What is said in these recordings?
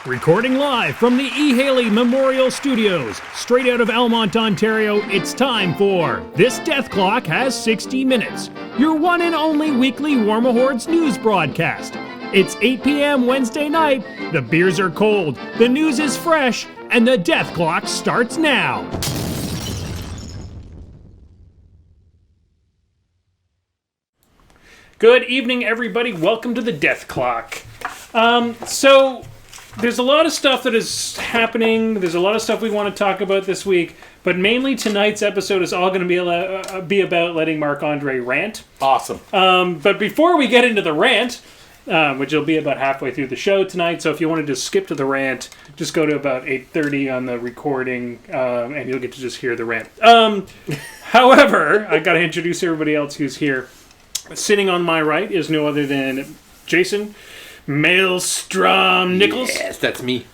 Recording live from the E. Haley Memorial Studios, straight out of Almont, Ontario, it's time for This Death Clock Has 60 Minutes, your one and only weekly Warmahordes news broadcast. It's 8 p.m. Wednesday night, the beers are cold, the news is fresh, and the death clock starts now. Good evening, everybody. Welcome to the Death Clock. There's a lot of stuff that is happening. There's a lot of stuff we want to talk about this week, but mainly tonight's episode is all going to be about letting Marc-Andre rant. Awesome. But before we get into the rant, which will be about halfway through the show tonight, so if you wanted to skip to the rant, just go to about 8:30 on the recording, and you'll get to just hear the rant. However, I got to introduce everybody else who's here. Sitting on my right is no other than Jason Maelstrom Nichols. Yes, that's me.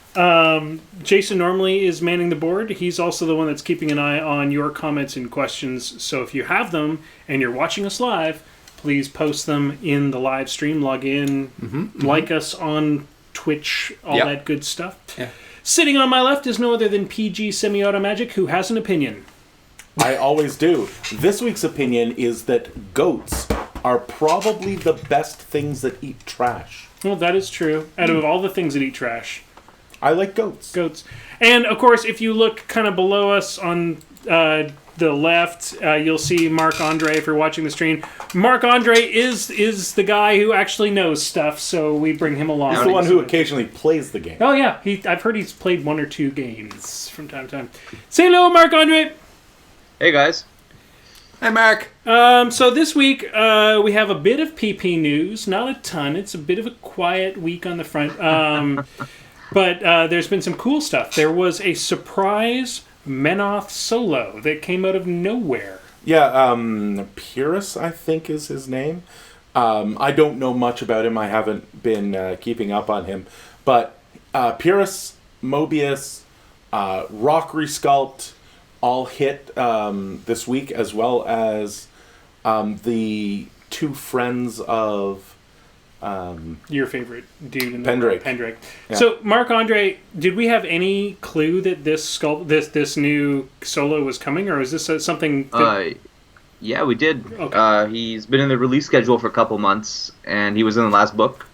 Jason normally is manning the board. He's also the one that's keeping an eye on your comments and questions. So if you have them and you're watching us live, please post them in the live stream. Log in, like us on Twitch, all that good stuff. Yeah. Sitting on my left is no other than PG Semi-Auto Magic, who has an opinion. I always do. This week's opinion is that goats are probably the best things that eat trash. Well, that is true. Out of all the things that eat trash, I like goats. Goats. And, of course, if you look kind of below us on the left, you'll see Marc-Andre if you're watching the stream. Marc-Andre is the guy who actually knows stuff, so we bring him along. He's the one who occasionally plays the game. Oh, yeah. I've heard he's played one or two games from time to time. Say hello, Marc-Andre. Hey, guys. Hi, Mark. So this week, we have a bit of PP news. Not a ton. It's a bit of a quiet week on the front. But there's been some cool stuff. There was a surprise Menoth solo that came out of nowhere. Yeah, Pyrrhus, I think, is his name. I don't know much about him. I haven't been keeping up on him. But Pyrrhus, Mobius, Rock Resculpt, all hit this week, as well as the two friends of your favorite dude in the Pendrake. Pendrake. Yeah. So, Marc-Andre, did we have any clue that this new solo was coming, or is this something? Yeah, we did. Okay. He's been in the release schedule for a couple months, and he was in the last book.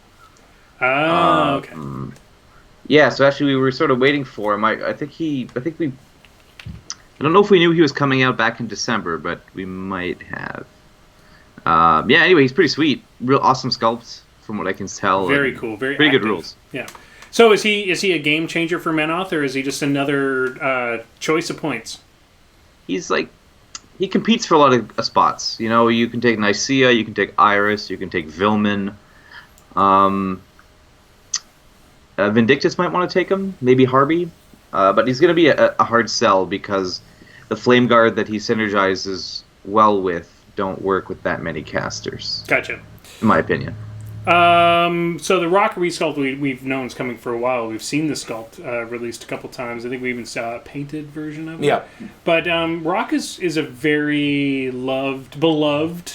Okay. Yeah, so actually we were sort of waiting for him. I don't know if we knew he was coming out back in December, but we might have. Anyway, he's pretty sweet. Real awesome sculpts, from what I can tell. Very cool. Very pretty active. good rules. Yeah. So is he a game changer for Menoth, or is he just another choice of points? He's like, he competes for a lot of spots. You know, you can take Nicaea, you can take Iris, you can take Vilmin. Vindictus might want to take him, maybe Harby. But he's going to be a hard sell because the Flame Guard that he synergizes well with don't work with that many casters. Gotcha. In my opinion. So the Rock Resculpt we've known is coming for a while. We've seen the sculpt released a couple times. I think we even saw a painted version of it. Yeah. But Rock is a very beloved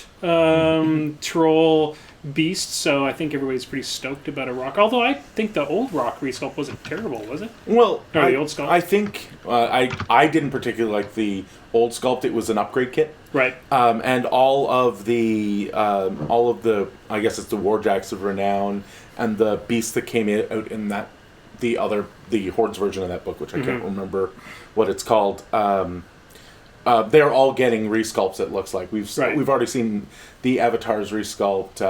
troll beast, so I think everybody's pretty stoked about a Rock. Although I think the old Rock Resculpt wasn't terrible, was it? Well, the old sculpt? I think I didn't particularly like the old sculpt. It was an upgrade kit, right? And all of the I guess it's the Warjacks of Renown and the beasts that came out in that the Hordes version of that book, which I can't remember what it's called. They're all getting resculpts. It looks like we've already seen the avatars resculpt.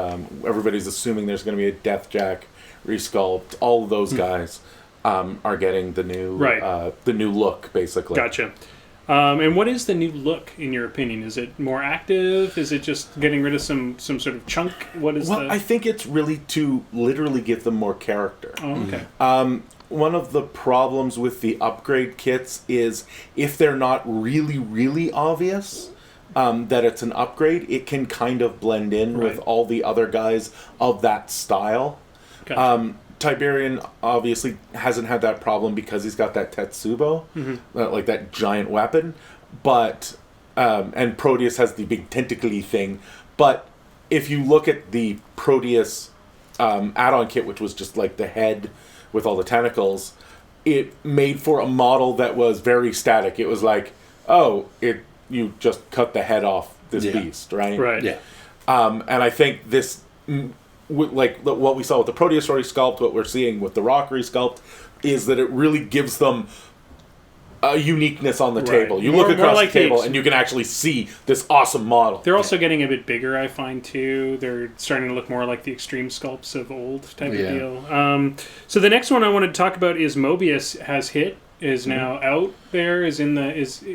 Everybody's assuming there's going to be a Deathjack resculpt. All of those guys are getting the new look, basically. Gotcha. And what is the new look, in your opinion? Is it more active? Is it just getting rid of some sort of chunk? What is? Well, I think it's really to literally give them more character. Oh, okay. One of the problems with the upgrade kits is if they're not really, really obvious that it's an upgrade, it can kind of blend in with all the other guys of that style. Gotcha. Tiberian obviously hasn't had that problem because he's got that Tetsubo, like that giant weapon. But and Proteus has the big tentacly thing. But if you look at the Proteus add-on kit, which was just like the head with all the tentacles, it made for a model that was very static. It was like, you just cut the head off this beast, right? Right. Yeah. And I think this, like what we saw with the Proteosaur sculpt, what we're seeing with the Rockery sculpt, is that it really gives them a uniqueness on the table. You look across the table and you can actually see this awesome model. They're also getting a bit bigger, I find, too. They're starting to look more like the extreme sculpts of old type of deal. So the next one I wanted to talk about is Mobius has hit, is now out there, is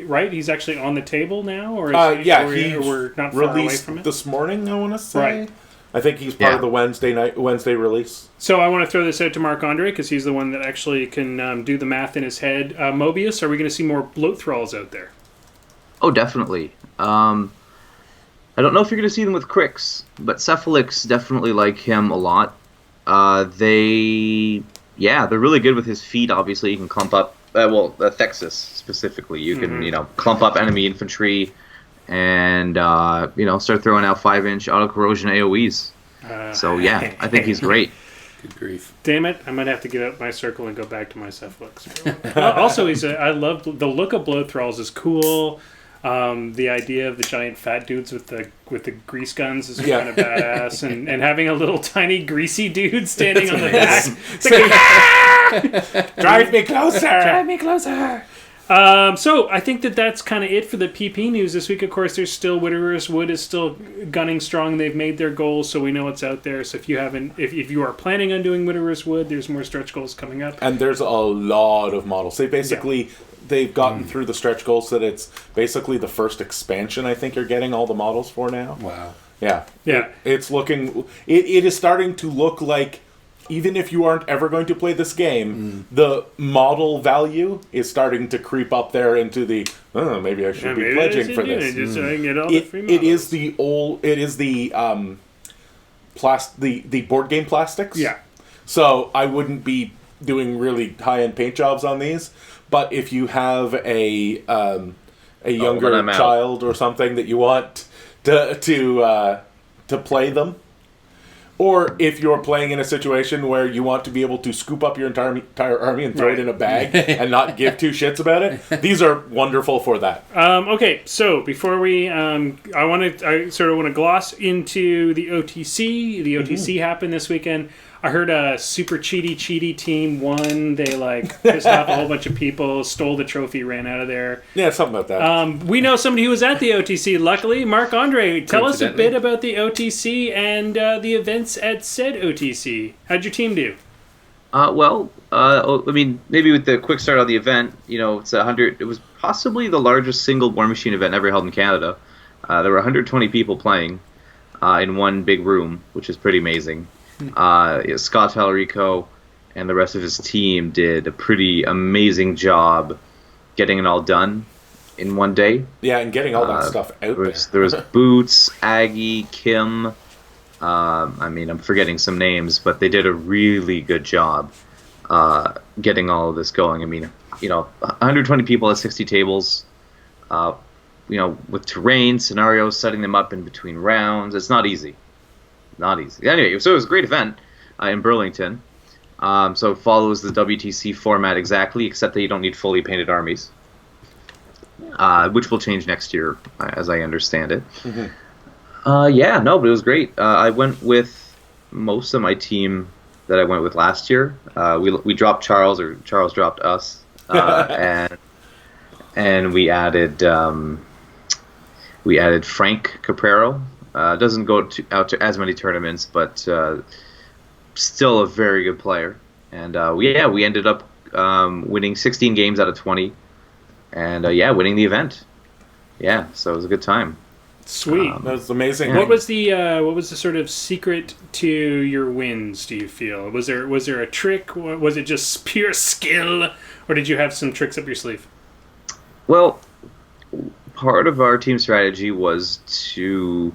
right? He's actually on the table now? Or we're not far away from it? This morning, I want to say. Right. I think he's part of the Wednesday release. So I want to throw this out to Marc-Andre because he's the one that actually can do the math in his head. Mobius, are we going to see more bloat thralls out there? Oh, definitely. I don't know if you're going to see them with Crix, but Cephalix definitely like him a lot. They're really good with his feet. Obviously, you can clump up. Thexus specifically, you can clump up enemy infantry. And, start throwing out 5-inch auto-corrosion AoEs. I think he's great. Good grief. Damn it, I might have to get out my circle and go back to my Cephalix. Also, I love the look of bloat thralls is cool. The idea of the giant fat dudes with the grease guns is kind of badass. And having a little tiny greasy dude standing on the back. It's like, Drive me closer! Drive me closer! So I think that's kind of it for the PP news this week. Of course, there's still Widowers Wood is still gunning strong. They've made their goals, so we know it's out there. So if you are planning on doing Widowers Wood, there's more stretch goals coming up. And there's a lot of models. They've gotten through the stretch goals that it's basically the first expansion. I think you're getting all the models for now. Wow. Yeah. Yeah. It's looking. It is starting to look like. Even if you aren't ever going to play this game, the model value is starting to creep up there into the, maybe I should be pledging for this. Just so I can get all the free models. It is the board game plastics. Yeah. So I wouldn't be doing really high-end paint jobs on these, but if you have a younger child or something that you want to play them, or if you're playing in a situation where you want to be able to scoop up your entire army and throw it in a bag and not give two shits about it, these are wonderful for that. Okay, so before we, I sort of want to gloss into the OTC. The OTC happened this weekend. I heard a super cheaty team won. They pissed off a whole bunch of people, stole the trophy, ran out of there. Yeah, something like that. We know somebody who was at the OTC, luckily. Marc-Andre, tell us a bit about the OTC and the events at said OTC. How'd your team do? Maybe with the quick start on the event, it's 100. It was possibly the largest single War Machine event ever held in Canada. There were 120 people playing in one big room, which is pretty amazing. Scott Talarico and the rest of his team did a pretty amazing job getting it all done in one day. Yeah, and getting all that stuff out there was Boots, Aggie, Kim. I'm forgetting some names, but they did a really good job getting all of this going. 120 people at 60 tables. With terrain, scenarios, setting them up in between rounds. It's not easy. Anyway, so it was a great event in Burlington. So it follows the WTC format exactly, except that you don't need fully painted armies, which will change next year, as I understand it. Mm-hmm. But it was great. I went with most of my team that I went with last year. We dropped Charles, or Charles dropped us, and we added Frank Caprero. Doesn't go out to as many tournaments, but still a very good player. And we ended up winning 16 games out of 20, and winning the event. Yeah, so it was a good time. Sweet, that was amazing. What was the sort of secret to your wins? Do you feel was there a trick? Was it just pure skill, or did you have some tricks up your sleeve? Well, part of our team strategy was to.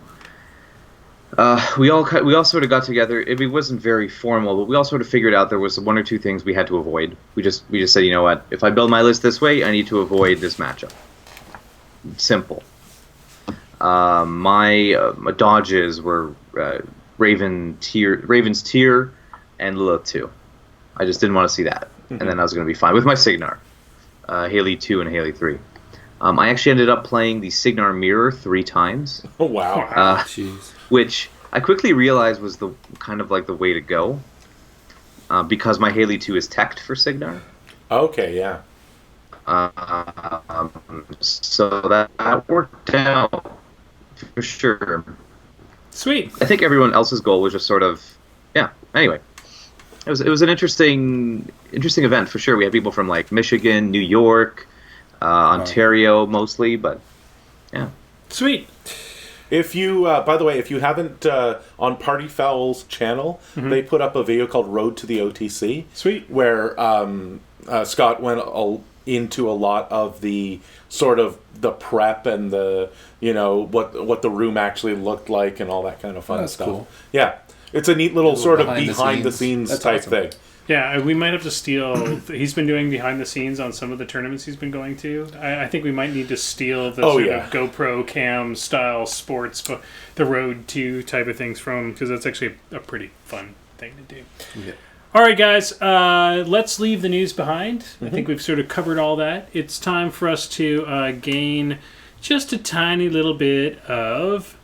We all sort of got together. It wasn't very formal, but we all sort of figured out there was one or two things we had to avoid. We just said, you know what? If I build my list this way, I need to avoid this matchup. Simple. My dodges were Raven's Tear, and Lilith 2. I just didn't want to see that. And then I was going to be fine with my Signar. Haley 2 and Haley 3. I actually ended up playing the Signar Mirror 3 times. Oh, wow. Jeez. Which I quickly realized was the kind of like the way to go. Because my Haley 2 is teched for Signar. Okay, yeah. So that worked out for sure. Sweet. I think everyone else's goal was just sort of, yeah. Anyway, it was an interesting event for sure. We had people from like Michigan, New York, Ontario mostly, but yeah. Sweet. If you, by the way, if you haven't, on Party Foul's channel, they put up a video called Road to the OTC. Sweet. Where Scott went into a lot of the sort of the prep and the, what the room actually looked like and all that kind of fun stuff. Cool. Yeah. It's a neat little sort of behind the scenes That's type awesome. thing. Yeah, we might have to steal. He's been doing behind the scenes on some of the tournaments he's been going to. I think we might need to steal the sort of GoPro cam style sports, but the Road to type of things from him, because that's actually a pretty fun thing to do. Yeah. All right, guys, let's leave the news behind. I think we've sort of covered all that. It's time for us to gain just a tiny little bit of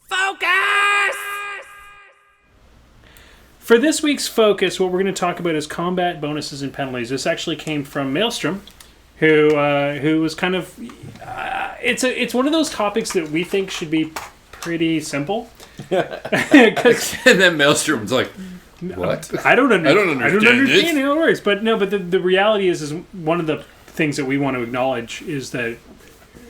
focus. For this week's focus, what we're going to talk about is combat bonuses and penalties. This actually came from Maelstrom, who was kind of... it's one of those topics that we think should be pretty simple. And then Maelstrom's like, what? I don't understand it. how it works. But the reality is one of the things that we want to acknowledge is that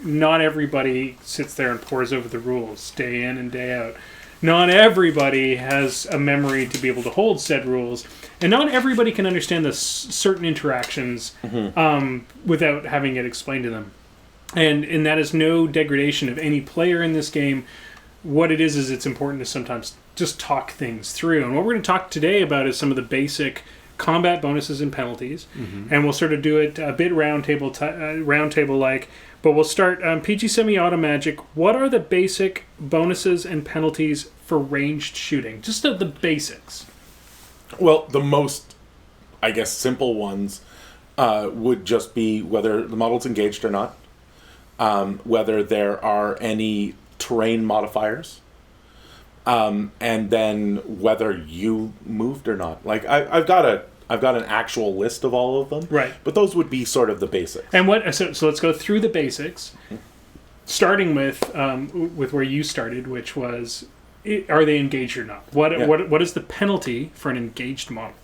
not everybody sits there and pores over the rules day in and day out. Not everybody has a memory to be able to hold said rules, and not everybody can understand the certain interactions without having it explained to them. And that is no degradation of any player in this game. What it is it's important to sometimes just talk things through. And what we're going to talk today about is some of the basic combat bonuses and penalties, and we'll sort of do it a bit roundtable-like. But we'll start PG Semi-Auto Magic. What are the basic bonuses and penalties for ranged shooting? Just the basics. Well, the most, I guess, simple ones would just be whether the model's engaged or not, whether there are any terrain modifiers, and then whether you moved or not. Like I've got an actual list of all of them, Right? But those would be sort of the basics. And so let's go through the basics, starting with where you started, which was, are they engaged or not? What is the penalty for an engaged model?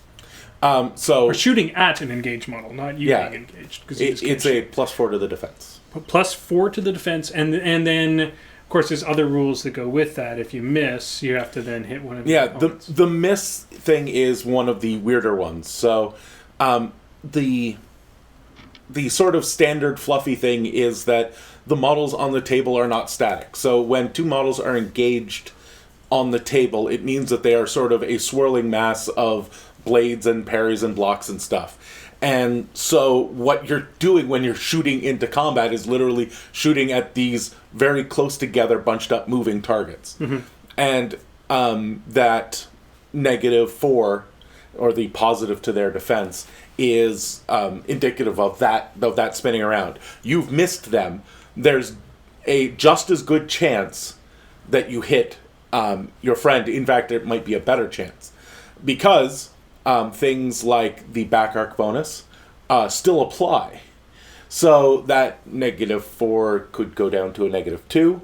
Or shooting at an engaged model, not you being engaged. It's a +4 to the defense. +4 to the defense, and then of course there's other rules that go with that. If you miss, you have to then hit one of the opponents. The miss thing is one of the weirder ones. So the sort of standard fluffy thing is that the models on the table are not static. So when two models are engaged on the table, it means that they are sort of a swirling mass of blades and parries and blocks and stuff. And so what you're doing when you're shooting into combat is literally shooting at these very close together, bunched up, moving targets. And that -4, or the positive to their defense, is indicative of that spinning around. You've missed them. There's a just as good chance that you hit your friend. In fact, it might be a better chance. Because things like the back arc bonus still apply. So that -4 could go down to a -2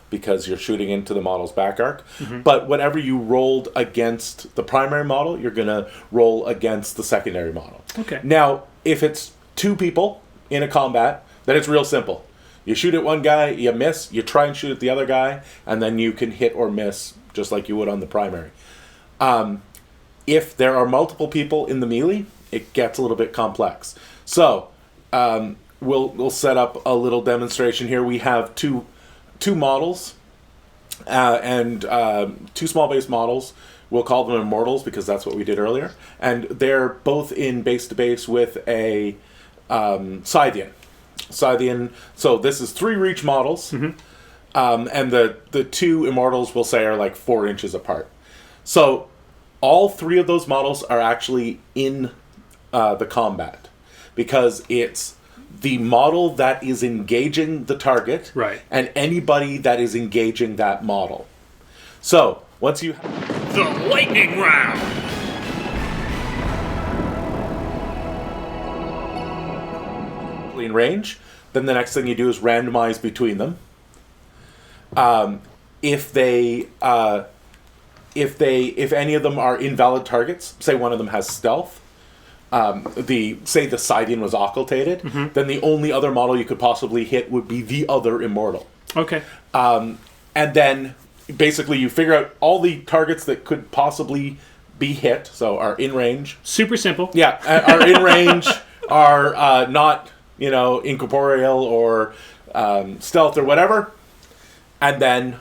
because you're shooting into the model's back arc. But whatever you rolled against the primary model, you're going to roll against the secondary model. Okay. Now, if it's two people in a combat, then it's real simple. You shoot at one guy, you miss, you try and shoot at the other guy, and then you can hit or miss just like you would on the primary. If there are multiple people in the melee, it gets a little bit complex. So, we'll set up a little demonstration here. We have two models and two small base models. We'll call them Immortals because that's what we did earlier. And they're both in base to base with a Scythian. So this is 3 reach models. And the two Immortals, we'll say, are like 4 inches apart. So all 3 of those models are actually in the combat, because it's the model that is engaging the target, Right. and anybody that is engaging that model. So once you The lightning round. in range, then the next thing you do is randomize between them. If any of them are invalid targets, say one of them has stealth, the siding was occultated, then the only other model you could possibly hit would be the other immortal. Okay. And then basically you figure out all the targets that could possibly be hit, so are in range. Super simple. Yeah, are in range, are not, incorporeal or stealth or whatever, and then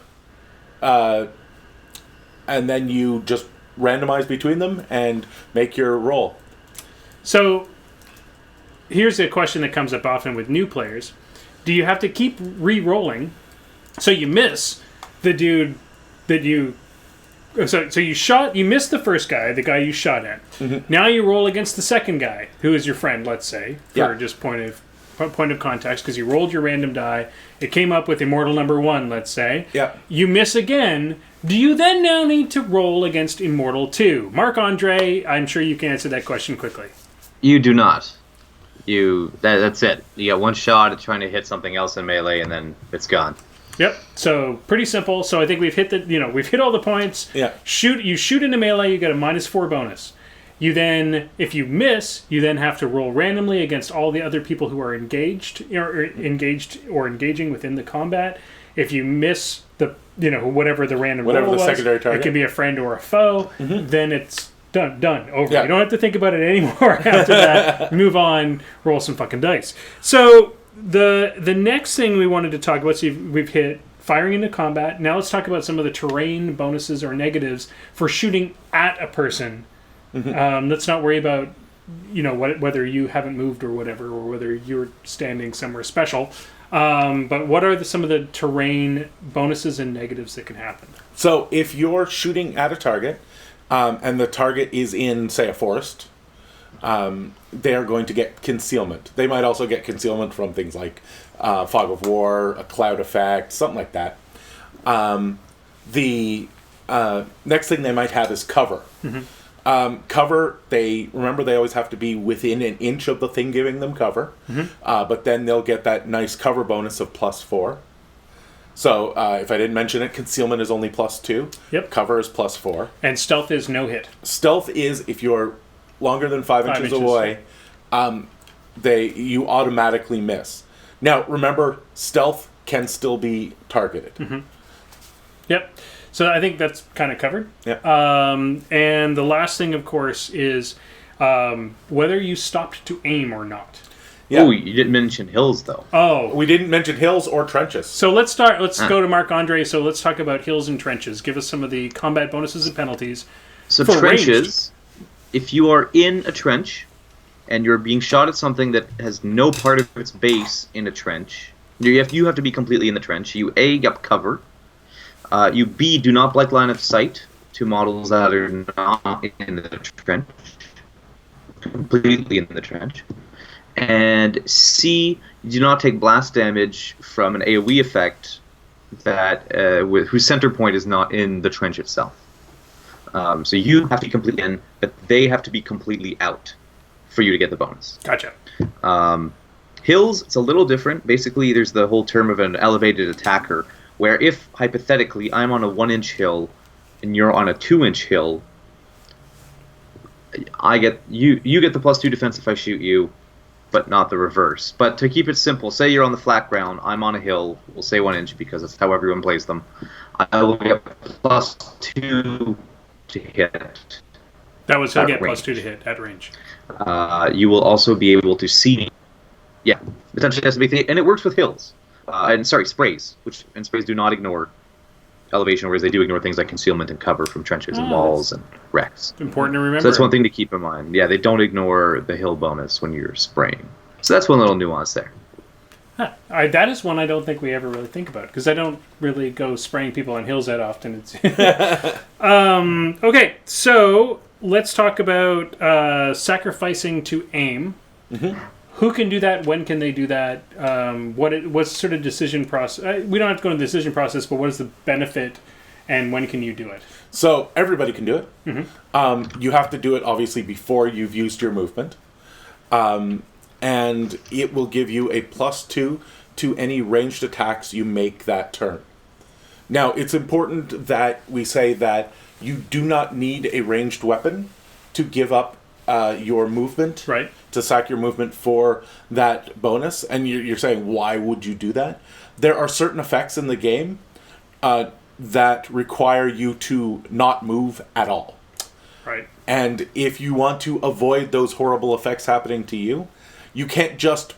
you just randomize between them and make your roll. So here's a question that comes up often with new players. Do you have to keep re-rolling so you miss the dude that you... So you missed the first guy, the guy you shot at. Mm-hmm. Now you roll against the second guy, who is your friend, let's say, for just point of context, because you rolled your random die. It came up with immortal number 1, let's say. Yeah. You miss again. Do you then now need to roll against immortal 2? Marc-Andre, I'm sure you can answer that question quickly. You do not. That's it. You got one shot at trying to hit something else in melee, and then it's gone. Yep. So pretty simple. So I think we've hit we've hit all the points. Yeah. You shoot into melee, you get a -4 bonus. You then, if you miss, you then have to roll randomly against all the other people who are engaged or engaging within the combat. If you miss whatever the random roll was, secondary target, it can be a friend or a foe. Mm-hmm. Then it's done, over. Yeah. You don't have to think about it anymore after that. Move on, roll some fucking dice. So the next thing we wanted to talk about, so we've hit firing into combat. Now let's talk about some of the terrain bonuses or negatives for shooting at a person. Mm-hmm. Let's not worry about whether you haven't moved or whatever, or whether you're standing somewhere special. But what are some of the terrain bonuses and negatives that can happen? So if you're shooting at a target, and the target is in, say, a forest, they are going to get concealment. They might also get concealment from things like fog of war, a cloud effect, something like that. The next thing they might have is cover. Mm-hmm. Cover, they always have to be within an inch of the thing giving them cover, but then they'll get that nice cover bonus of +4. So if I didn't mention it, concealment is only +2. Yep. Cover is +4. And stealth is no hit. Stealth is if you're longer than 5 inches away, you automatically miss. Now remember, stealth can still be targeted. Mm-hmm. Yep. So I think that's kind of covered. Yeah. And the last thing, of course, is whether you stopped to aim or not. Yeah. Oh, you didn't mention hills, though. Oh. We didn't mention hills or trenches. So let's go to Marc-Andre. So let's talk about hills and trenches. Give us some of the combat bonuses and penalties. So trenches, if you are in a trench and you're being shot at something that has no part of its base in a trench, you have to be completely in the trench. You A, get cover. You B, do not block line of sight to models that are not in the trench. Completely in the trench. And C, you do not take blast damage from an AoE effect that whose center point is not in the trench itself. So you have to be completely in, but they have to be completely out for you to get the bonus. Gotcha. Hills, it's a little different. Basically, there's the whole term of an elevated attacker, where if, hypothetically, I'm on a 1-inch hill and you're on a 2-inch hill, you get the +2 defense if I shoot you, but not the reverse. But to keep it simple, say you're on the flat ground, I'm on a hill, we'll say 1 inch because that's how everyone plays them. I will get +2 to hit. That was he'll get range. +2 to hit at range. You will also be able to see me. Yeah, potentially has to be, and it works with hills. Sprays, and sprays do not ignore elevation, whereas they do ignore things like concealment and cover from trenches and walls and wrecks. Important to remember. So that's one thing to keep in mind. Yeah, they don't ignore the hill bonus when you're spraying. So that's one little nuance there. That is one I don't think we ever really think about because I don't really go spraying people on hills that often. It's okay, so let's talk about sacrificing to aim. Mm-hmm. Who can do that? When can they do that? What sort of decision process? We don't have to go into the decision process, but what is the benefit, and when can you do it? So everybody can do it. Mm-hmm. You have to do it obviously before you've used your movement. And it will give you a +2 to any ranged attacks you make that turn. Now, it's important that we say that you do not need a ranged weapon to give up your movement, right? To sack your movement for that bonus. And you're saying, why would you do that? There are certain effects in the game that require you to not move at all. Right. And if you want to avoid those horrible effects happening to you, you can't just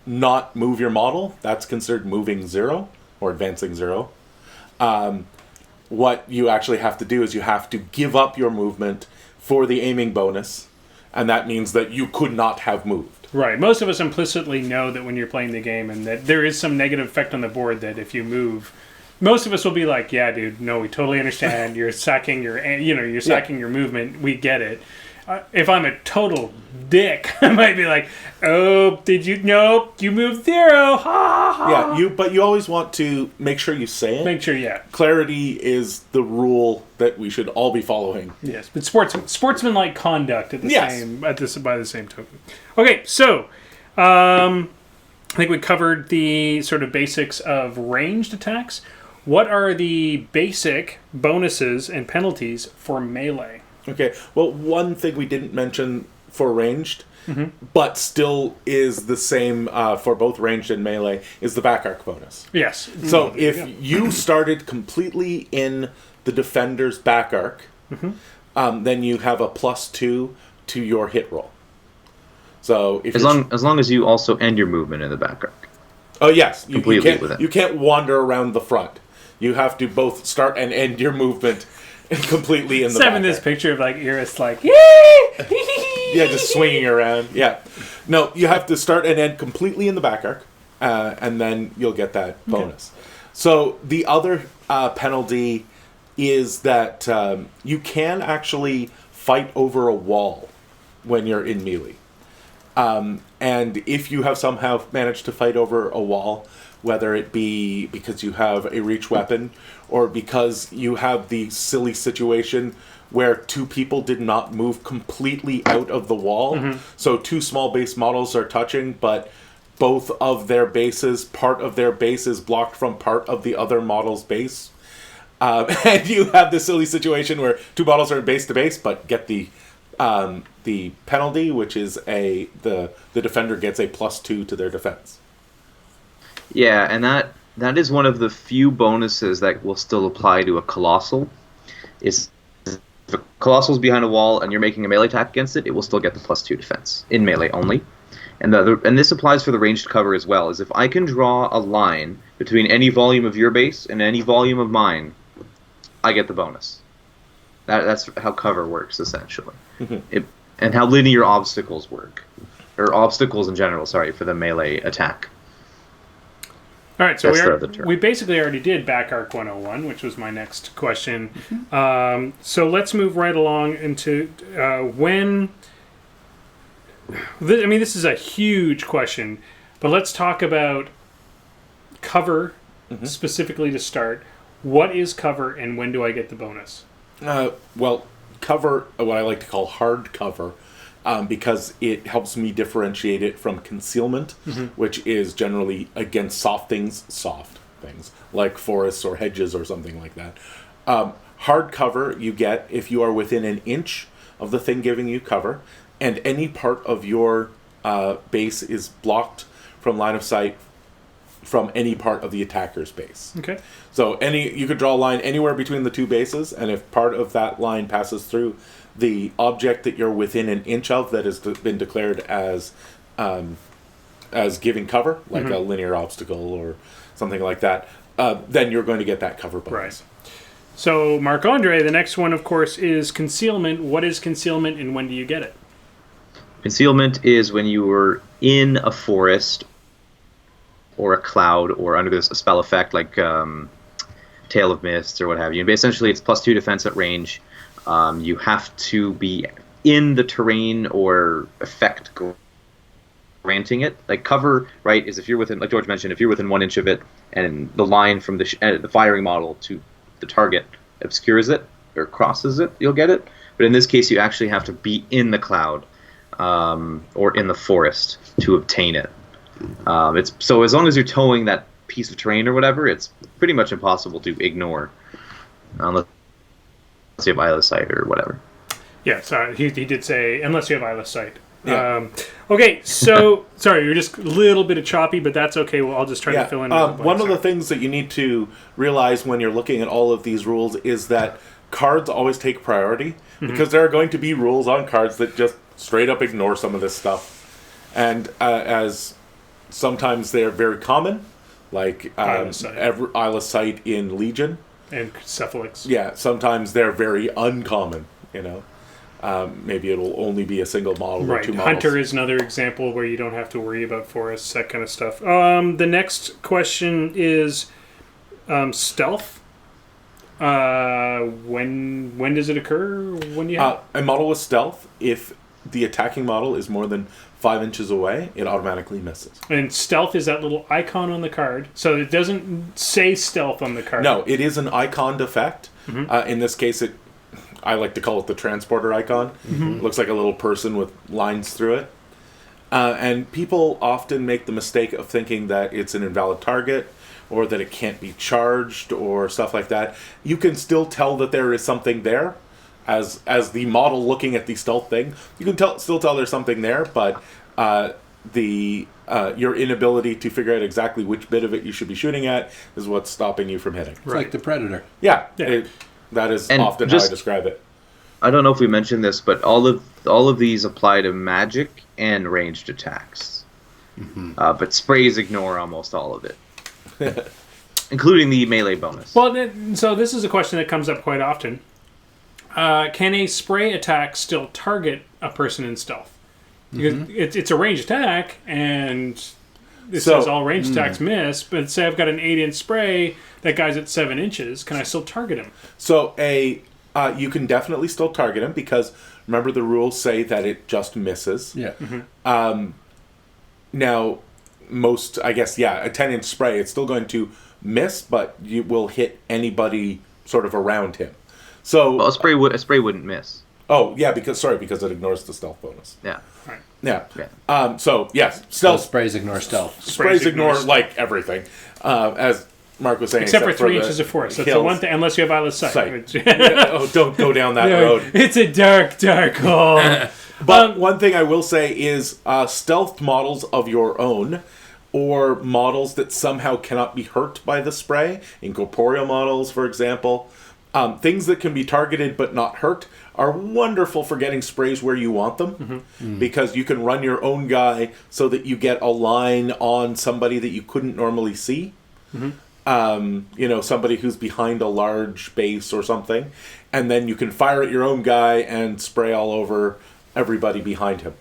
not move your model. That's considered moving 0 or advancing 0. What you actually have to do is you have to give up your movement for the aiming bonus, and that means that you could not have moved. Right. Most of us implicitly know that when you're playing the game and that there is some negative effect on the board that if you move, most of us will be like, yeah, dude, no, we totally understand. You're sacking you're sacking your movement. We get it. If I'm a total dick, I might be like, oh, nope, you moved 0. Ha, ha, ha. Yeah, but you always want to make sure you say it. Make sure, yeah. Clarity is the rule that we should all be following. Yes, but sportsmanlike conduct by the same token. Okay, so I think we covered the sort of basics of ranged attacks. What are the basic bonuses and penalties for melee? Okay, well, one thing we didn't mention for ranged, but still is the same for both ranged and melee, is the back arc bonus. Yes. So if you started completely in the defender's back arc, then you have a +2 to your hit roll. So if as long as you also end your movement in the back arc. Oh yes, you can't wander around the front. You have to both start and end your movement completely in the back. This picture of like Iris like yay! Yeah, just swinging around. Yeah, no, you have to start and end completely in the back arc, and then you'll get that bonus. Okay. So the other penalty is that you can actually fight over a wall when you're in melee. And if you have somehow managed to fight over a wall, whether it be because you have a reach weapon or because you have the silly situation where 2 people did not move completely out of the wall, so 2 small base models are touching, but both of their bases, part of their base is blocked from part of the other model's base. And you have this silly situation where 2 models are base to base, but get the penalty, which is the defender gets a +2 to their defense. Yeah, and that is one of the few bonuses that will still apply to a Colossal. Is if a Colossal's behind a wall and you're making a melee attack against it, it will still get the +2 defense in melee only. And this applies for the ranged cover as well. Is if I can draw a line between any volume of your base and any volume of mine, I get the bonus. That's how cover works essentially, and how linear obstacles work, or obstacles in general. Sorry, for the melee attack. All right, so we basically already did Back Arc 101, which was my next question. So let's move right along into when... this is a huge question, but let's talk about cover specifically to start. What is cover and when do I get the bonus? Well, cover, what I like to call hard cover, because it helps me differentiate it from concealment, which is generally against soft things, like forests or hedges or something like that. Hard cover you get if you are within an inch of the thing giving you cover, and any part of your base is blocked from line of sight from any part of the attacker's base. Okay. So you could draw a line anywhere between the 2 bases, and if part of that line passes through the object that you're within an inch of that has been declared as giving cover, like a linear obstacle or something like that, then you're going to get that cover bonus. Right. So, Marc-Andre, the next one, of course, is concealment. What is concealment and when do you get it? Concealment is when you were in a forest or a cloud or under this a spell effect like Tail of Mist or what have you. And essentially, it's +2 defense at range. You have to be in the terrain or effect granting it. Like cover, right, is if you're within, like George mentioned, if you're within 1 inch of it and the line from the firing model to the target obscures it or crosses it, you'll get it. But in this case, you actually have to be in the cloud or in the forest to obtain it. It's so as long as you're towing that piece of terrain or whatever, it's pretty much impossible to ignore, unless you have eyeless sight or whatever. Yeah, sorry, he did say unless you have eyeless sight. Yeah. Okay, so sorry, you're just a little bit of choppy, but that's okay. Well, I'll just try to fill in. One of the things that you need to realize when you're looking at all of these rules is that cards always take priority, because there are going to be rules on cards that just straight up ignore some of this stuff, and as sometimes they're very common, like eyeless sight in Legion and Cephalix. Yeah, sometimes they're very uncommon. Maybe it'll only be a single model or two models. Hunter is another example where you don't have to worry about forests, that kind of stuff. The next question is stealth. When does it occur? When you have a model with stealth, if the attacking model is more than 5 inches away, it automatically misses. And stealth is that little icon on the card, so it doesn't say stealth on the card. No, it is an icon effect. In this case, I like to call it the transporter icon. It looks like a little person with lines through it. And people often make the mistake of thinking that it's an invalid target or that it can't be charged or stuff like that. You can still tell that there is something there. As the model looking at the stealth thing, you can still tell there's something there, but your inability to figure out exactly which bit of it you should be shooting at is what's stopping you from hitting. It's like the Predator. Yeah. That is often how I describe it. I don't know if we mentioned this, but all of these apply to magic and ranged attacks. But sprays ignore almost all of it, including the melee bonus. Well, so this is a question that comes up quite often. Can a spray attack still target a person in stealth? Because it's a ranged attack, and it says all ranged attacks miss, but say I've got an 8-inch spray, that guy's at 7 inches, can I still target him? So you can definitely still target him, because remember the rules say that it just misses. Yeah. Now, a 10-inch spray, it's still going to miss, but you will hit anybody sort of around him. So a spray wouldn't miss. Oh, yeah, because it ignores the stealth bonus. Yeah. Right. Yeah. So, yes, stealth. Sprays ignore stealth. Sprays ignore, like, everything. As Mark was saying. Except for 3 inches of force. That's the one thing, unless you have eyeless sight. Don't go down that road. It's a dark, dark hole. But one thing I will say is stealth models of your own, or models that somehow cannot be hurt by the spray, incorporeal models, for example, things that can be targeted but not hurt, are wonderful for getting sprays where you want them, because you can run your own guy so that you get a line on somebody that you couldn't normally see. Somebody who's behind a large base or something, and then you can fire at your own guy and spray all over everybody behind him.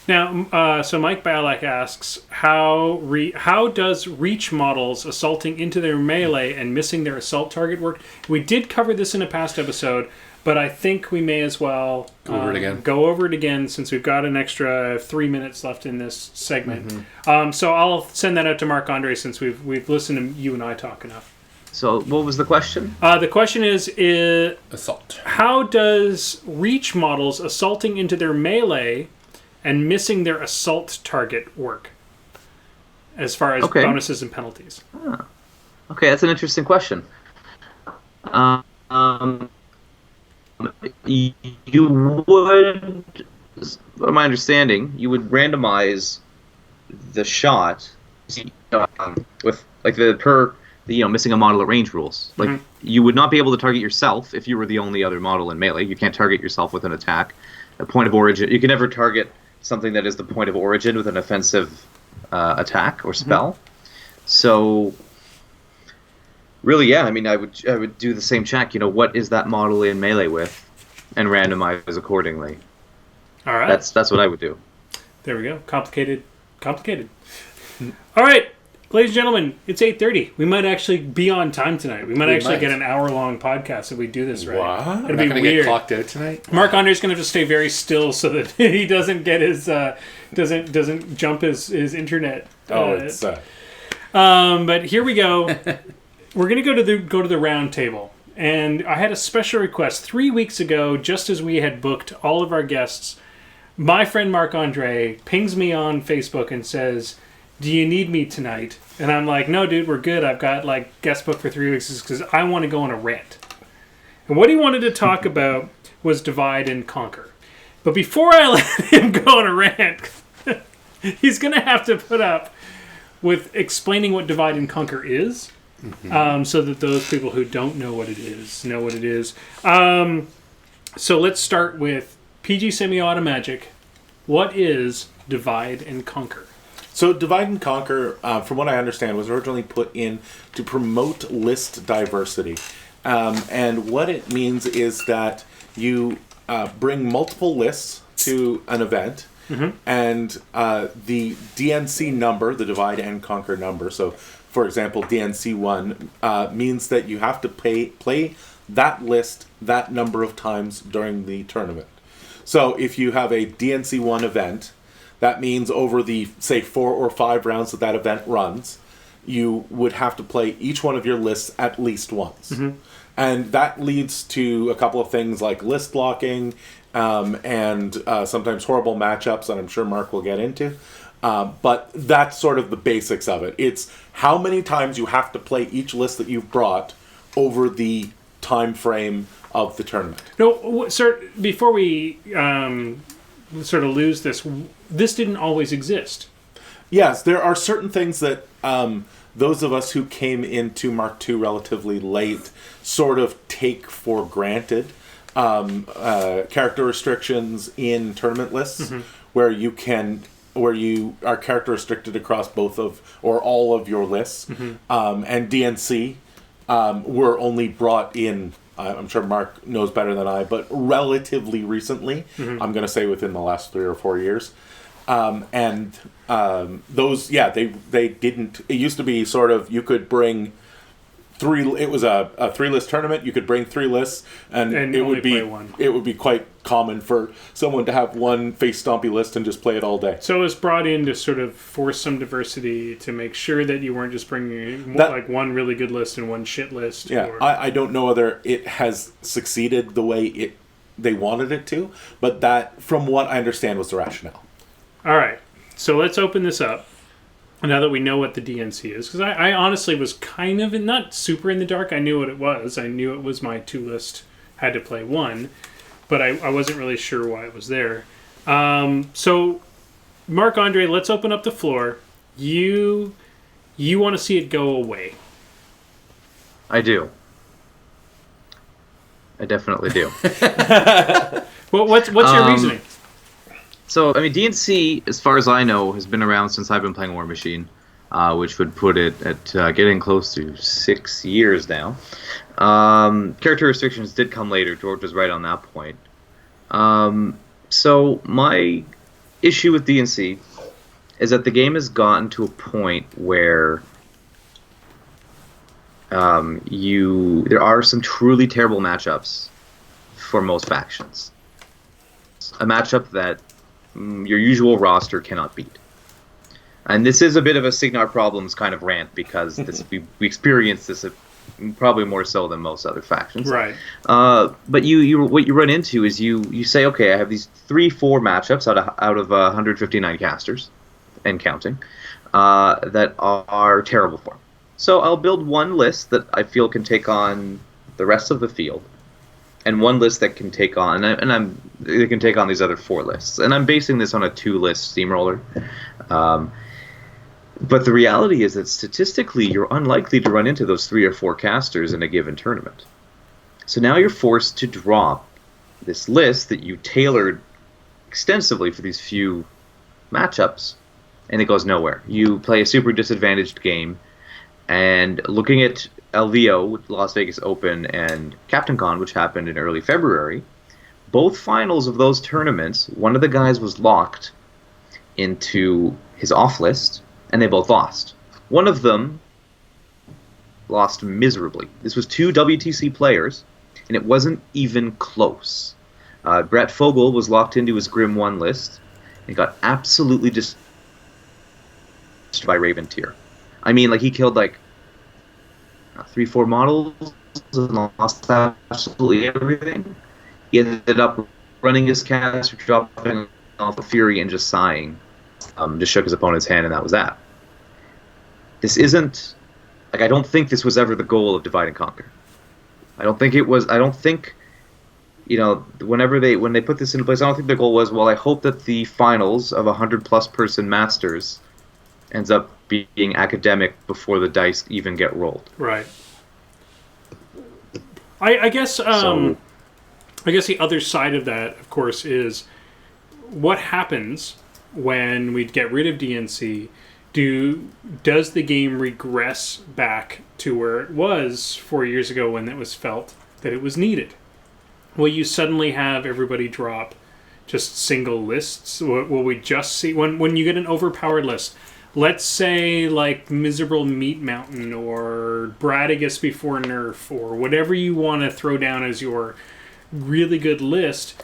Now, so Mike Balak asks, how does reach models assaulting into their melee and missing their assault target work? We did cover this in a past episode, but I think we may as well go over it again since we've got an extra 3 minutes left in this segment. So I'll send that out to Marc-Andre since we've listened to you and I talk enough. So what was the question? The question is assault. How does reach models assaulting into their melee and missing their assault target work as far as bonuses and penalties? Okay, that's an interesting question. You would, from my understanding, you would randomize the shot with like the missing a model at range rules. Like you would not be able to target yourself if you were the only other model in melee. You can't target yourself with an attack. A point of origin. You can never target something that is the point of origin with an offensive attack or spell. So really, yeah, I mean, I would do the same check. What is that model in melee with, and randomize accordingly. All right. That's what I would do. There we go. Complicated. All right. Ladies and gentlemen, it's 8:30. We might actually be on time tonight. We might actually might. get an hour-long podcast if we do this right. What? It'll We're be not going to weird. get clocked out tonight. Marc-Andre's going to just stay very still so that he doesn't get his doesn't jump his internet. It's But here we go. We're going to go to the round table, and I had a special request 3 weeks ago, just as we had booked all of our guests. My friend Marc-Andre pings me on Facebook and says, "Do you need me tonight?" And I'm like, "No, dude, we're good. I've got like guest book for 3 weeks because I want to go on a rant." And what he wanted to talk about was divide and conquer. But before I let him go on a rant, he's going to have to put up with explaining what divide and conquer is, so that those people who don't know what it is know what it is. So let's start with PG Semi-Auto Magic. What is divide and conquer? So divide and conquer, from what I understand, was originally put in to promote list diversity. And what it means is that you bring multiple lists to an event, and the DnC number, the divide and conquer number, so for example, DnC1, means that you have to play that list that number of times during the tournament. So if you have a DnC1 event, that means over the, say, 4 or 5 rounds that event runs, you would have to play each one of your lists at least once. And that leads to a couple of things like list blocking and sometimes horrible matchups that I'm sure Mark will get into. But that's sort of the basics of it. It's how many times you have to play each list that you've brought over the time frame of the tournament. No, sir, before we sort of lose this, this didn't always exist. Yes, there are certain things that those of us who came into Mark II relatively late sort of take for granted. Character restrictions in tournament lists, where you are character restricted across both of or all of your lists, and DnC were only brought in. I'm sure Mark knows better than I, but relatively recently, I'm going to say within the last 3 or 4 years. Those, they didn't. It used to be sort of you could bring 3. It was a 3-list tournament. You could bring 3 lists, and it would be one. It would be quite common for someone to have one face stompy list and just play it all day. So it was brought in to sort of force some diversity to make sure that you weren't just bringing like one really good list and one shit list. Yeah, or... I don't know whether it has succeeded the way they wanted it to, but that, from what I understand, was the rationale. All right, so let's open this up now that we know what the DnC is, because I honestly was kind of not super in the dark. I knew what it was. I knew it was my 2 list had to play 1, but I wasn't really sure why it was there. So, Marc-Andre, let's open up the floor. You want to see it go away. I do. I definitely do. Well, what's your reasoning? So, I mean, DnC, as far as I know, has been around since I've been playing War Machine, which would put it at getting close to 6 years now. Character restrictions did come later. George was right on that point. So, my issue with DnC is that the game has gotten to a point where there are some truly terrible matchups for most factions. A matchup that your usual roster cannot beat. And this is a bit of a Signar Problems kind of rant, because we experienced this probably more so than most other factions. Right. But what you run into is you say, okay, I have these 3-4 matchups out of 159 casters, and counting, that are terrible for me. So I'll build one list that I feel can take on the rest of the field, and one list that can take on, they can take on these other 4 lists. And I'm basing this on a 2-list steamroller. But the reality is that statistically, you're unlikely to run into those 3 or 4 casters in a given tournament. So now you're forced to drop this list that you tailored extensively for these few matchups, and it goes nowhere. You play a super disadvantaged game, and looking at LVO, Las Vegas Open, and Captain Con, which happened in early February, both finals of those tournaments, one of the guys was locked into his off list, and they both lost. One of them lost miserably. This was 2 WTC players, and it wasn't even close. Brett Fogel was locked into his Grim 1 list and got absolutely just by Raven Tier. I mean, like, he killed, like, 3-4 models and lost absolutely everything. He ended up running his caster, dropping off the Fury, and just sighing. Just shook his opponent's hand, and that was that. This isn't... Like, I don't think this was ever the goal of Divide and Conquer. I don't think it was... I don't think... You know, when they put this into place, I don't think the goal was, well, I hope that the finals of 100-plus person Masters ends up being academic before the dice even get rolled. Right. I guess I guess the other side of that, of course, is what happens when we get rid of DnC. Does the game regress back to where it was 4 years ago when it was felt that it was needed? Will you suddenly have everybody drop just single lists? Will we just see when you get an overpowered list? Let's say like Miserable Meat Mountain or Bradigus before Nerf or whatever you want to throw down as your really good list.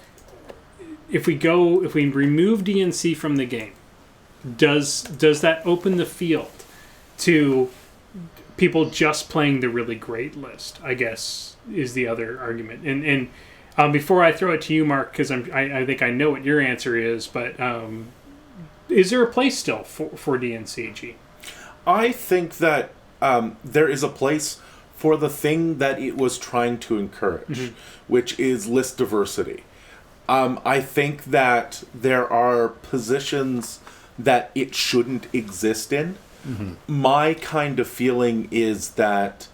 If we remove DnC from the game, does that open the field to people just playing the really great list? I guess is the other argument. And before I throw it to you, Mark, because I think I know what your answer is, but is there a place still for DnCG? I think that there is a place for the thing that it was trying to encourage, which is list diversity. I think that there are positions that it shouldn't exist in. My kind of feeling is that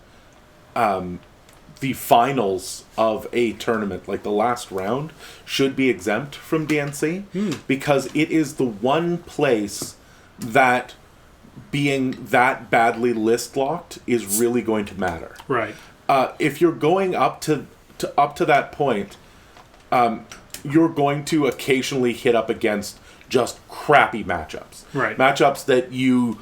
the finals of a tournament, like the last round, should be exempt from DnC because it is the one place that being that badly list locked is really going to matter. Right. If you're going up to that point, you're going to occasionally hit up against just crappy matchups. Right. Matchups that you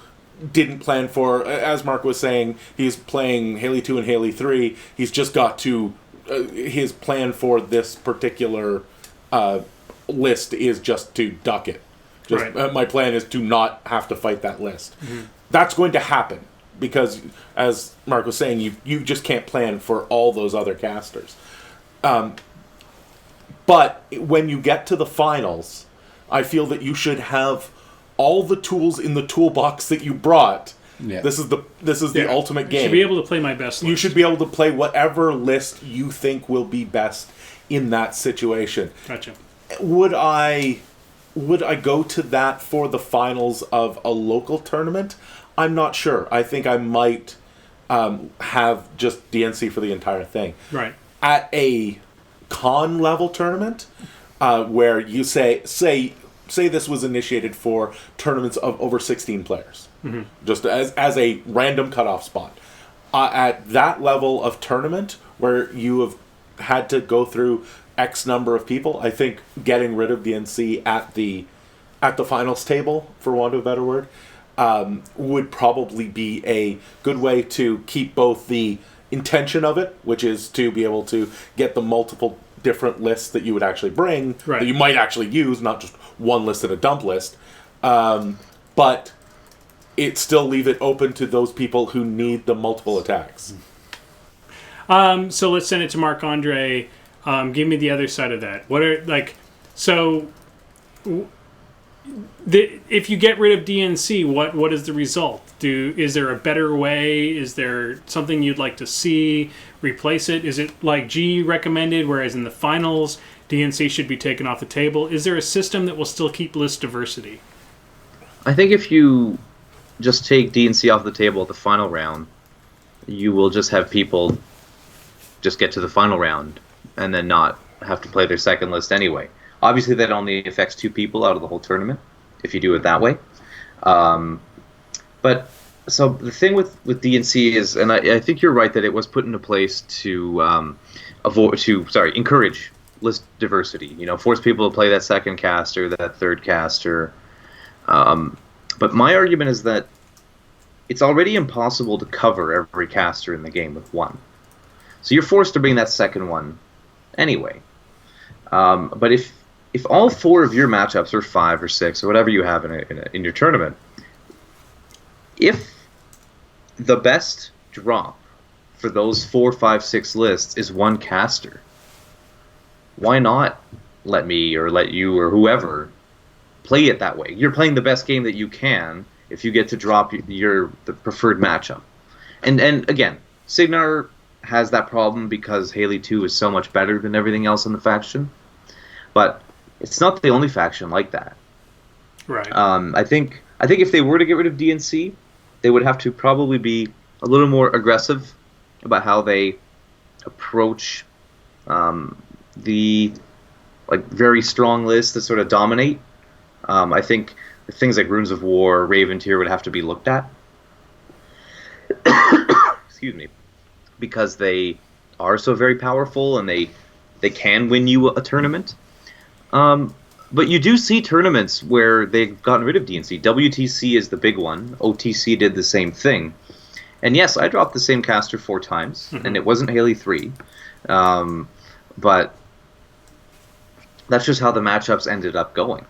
didn't plan for. As Mark was saying, he's playing Haley 2 and Haley 3. He's just got to... his plan for this particular list is just to duck it. My plan is to not have to fight that list. That's going to happen because, as Mark was saying, you just can't plan for all those other casters. But when you get to the finals, I feel that you should have all the tools in the toolbox that you brought. Yeah. This is the ultimate game. You should be able to play my best list. You should be able to play whatever list you think will be best in that situation. Gotcha. Would I go to that for the finals of a local tournament? I'm not sure. I think I might have just DnC for the entire thing. Right. At a con level tournament, where you say this was initiated for tournaments of over 16 players, just as a random cutoff spot. At that level of tournament, where you have had to go through X number of people, I think getting rid of DnC at the finals table, for want of a better word, would probably be a good way to keep both the intention of it, which is to be able to get the multiple different lists that you would actually bring, that you might actually use, not just one list and a dump list, but it still leave it open to those people who need the multiple attacks. So let's send it to Marc-Andre. Give me the other side of that. If you get rid of DnC, what is the result? Is there a better way? Is there something you'd like to see replace it? Is it like G recommended, whereas in the finals, DnC should be taken off the table? Is there a system that will still keep list diversity? I think if you just take DnC off the table at the final round, you will just have people just get to the final round and then not have to play their second list anyway. Obviously, that only affects 2 people out of the whole tournament, if you do it that way. But so the thing with DnC is, and I think you're right that it was put into place to encourage list diversity. You know, force people to play that second caster, that third caster. But my argument is that it's already impossible to cover every caster in the game with one. So you're forced to bring that second one anyway. But if all 4 of your matchups, or 5 or 6, or whatever you have in your tournament, if the best drop for those 4, 5, 6 lists is one caster, why not let me or let you or whoever play it that way? You're playing the best game that you can if you get to drop the preferred matchup. And again, Signar has that problem because Haley 2 is so much better than everything else in the faction. But it's not the only faction like that. Right. I think if they were to get rid of DnC, they would have to probably be a little more aggressive about how they approach the very strong lists that sort of dominate. I think things like Runes of War, Raven Tier would have to be looked at. Excuse me. Because they are so very powerful and they can win you a tournament. But you do see tournaments where they've gotten rid of DnC. WTC is the big one. OTC did the same thing. And yes, I dropped the same caster 4 times, and it wasn't Haley 3. But that's just how the matchups ended up going.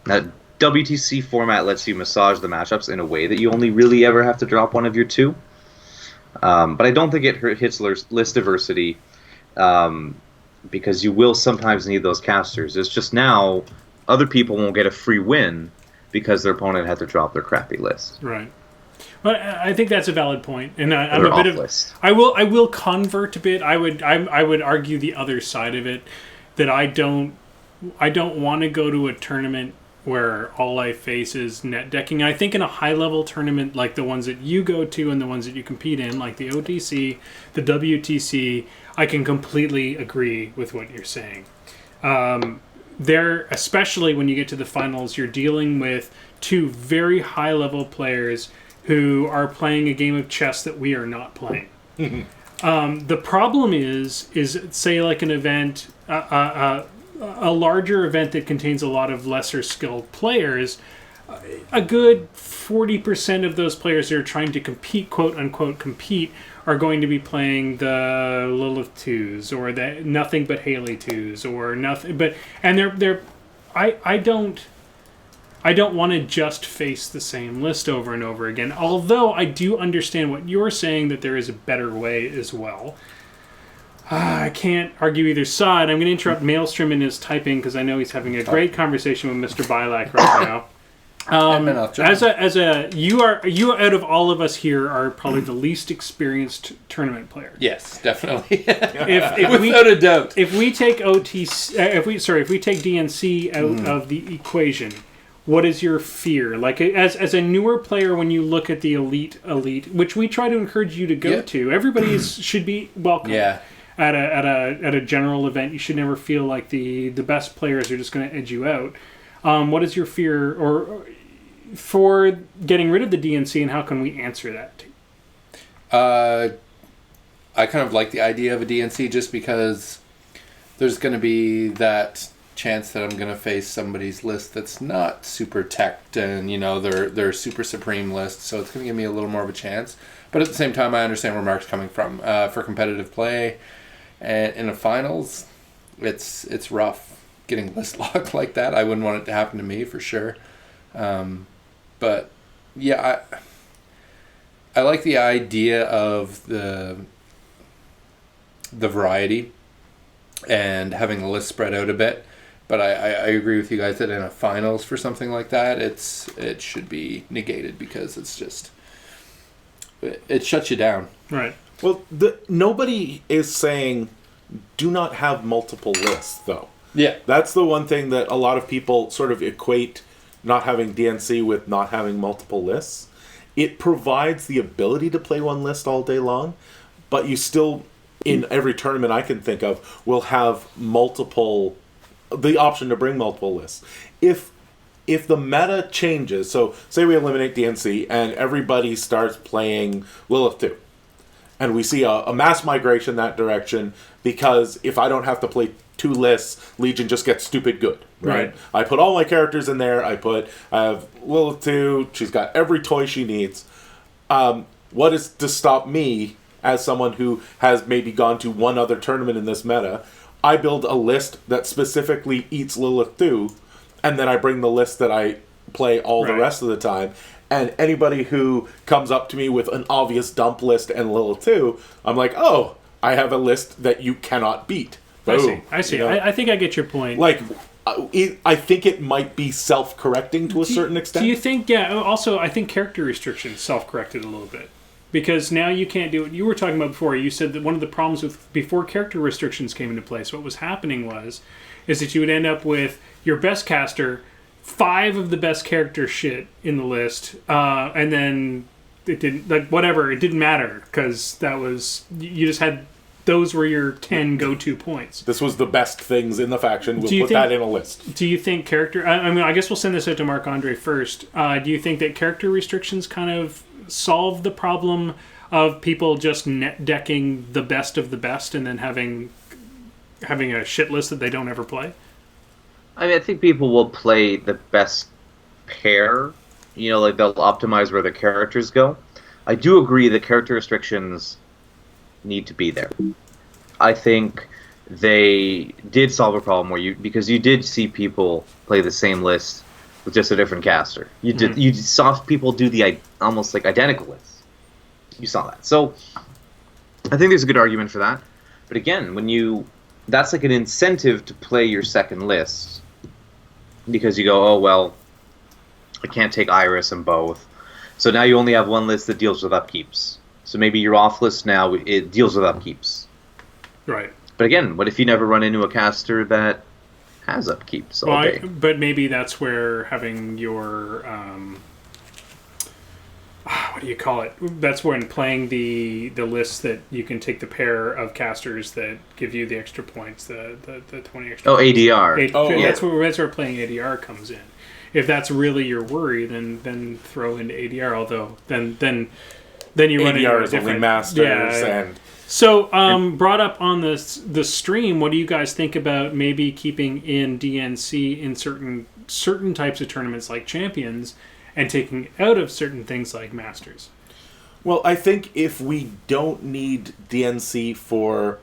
That WTC format lets you massage the matchups in a way that you only really ever have to drop one of your 2. But I don't think it hits list diversity, because you will sometimes need those casters. It's just now other people won't get a free win because their opponent had to drop their crappy list. Right. Well, I think that's a valid point, and I'm Or a bit off of. list. I will convert a bit. I would argue the other side of it, that I don't want to go to a tournament where all I face is net decking. I think in a high level tournament like the ones that you go to and the ones that you compete in, like the OTC, the WTC, I can completely agree with what you're saying. There, especially when you get to the finals, you're dealing with 2 very high level players who are playing a game of chess that we are not playing. The problem is say like an event, a larger event that contains a lot of lesser skilled players, a good 40% of those players that are trying to compete, quote unquote compete, are going to be playing the Lilith 2s or the nothing but Haley 2s or nothing but, and they're I don't want to just face the same list over and over again, although I do understand what you're saying, that there is a better way as well. I can't argue either side. I'm going to interrupt Maelstrom in his typing because I know he's having a great conversation with Mr. Bilak right now. You out of all of us here are probably the least experienced tournament player. Yes, definitely. Without a doubt. If we take if we take DnC out of the equation, what is your fear? Like as a newer player, when you look at the elite, which we try to encourage you to go to, everybody should be welcome. Yeah. At a general event, you should never feel like the best players are just going to edge you out. What is your fear or for getting rid of the DnC, and how can we answer that? I kind of like the idea of a DnC just because there's going to be that chance that I'm going to face somebody's list that's not super teched and, they're super supreme list, so it's going to give me a little more of a chance. But at the same time, I understand where Mark's coming from. For competitive play and in the finals, it's rough getting list locked like that. I wouldn't want it to happen to me for sure. But yeah, I like the idea of the variety and having the list spread out a bit. But I agree with you guys that in a finals for something like that, it should be negated because it shuts you down. Right. Well, nobody is saying do not have multiple lists, though. Yeah. That's the one thing that a lot of people sort of equate not having DnC with not having multiple lists. It provides the ability to play one list all day long, but you still, in every tournament I can think of, will have the option to bring multiple lists. If the meta changes, so say we eliminate DnC and everybody starts playing Lilith 2, and we see a mass migration that direction, because if I don't have to play 2 lists, Legion just gets stupid good, right? I put all my characters in there. I have Lilith 2. She's got every toy she needs. What is to stop me, as someone who has maybe gone to one other tournament in this meta? I build a list that specifically eats Lilith 2, and then I bring the list that I play all the rest of the time. And anybody who comes up to me with an obvious dump list and Lilith 2, I'm like, oh, I have a list that you cannot beat. Boom. I see. You know? I think I get your point. Like, I think it might be self-correcting to a certain extent. Do you think, also, I think character restrictions self-corrected a little bit. Because now you can't do what you were talking about before. You said that one of the problems with before character restrictions came into place, what was happening is that you would end up with your best caster, 5 of the best character shit in the list, and then it didn't, like, whatever, it didn't matter, because that was, you just had, those were your 10 go-to points. This was the best things in the faction. We'll put that in a list. Do you think character, I mean, I guess we'll send this out to Marc-Andre first. Do you think that character restrictions kind of solve the problem of people just net decking the best of the best and then having a shit list that they don't ever play? I mean, I think people will play the best pair. You know, like they'll optimize where their characters go. I do agree that character restrictions need to be there. I think they did solve a problem because you did see people play the same list with just a different caster. You saw people do the almost like identical lists. You saw that. So I think there's a good argument for that. But again, that's like an incentive to play your second list, because you go, oh well, I can't take Iris in both. So now you only have one list that deals with upkeeps. So maybe your off list now, it deals with upkeeps. Right. But again, what if you never run into a caster that has upkeeps all day? But maybe that's where having your what do you call it? That's when playing the list that you can take the pair of casters that give you the extra points, the 20 extra. Oh, points. ADR. That's where playing ADR comes in. If that's really your worry, then throw into ADR. Although then you run into ADR is only masters and. So, brought up on the stream, what do you guys think about maybe keeping in DnC in certain types of tournaments like Champions, and taking out of certain things like Masters? Well, I think if we don't need DnC for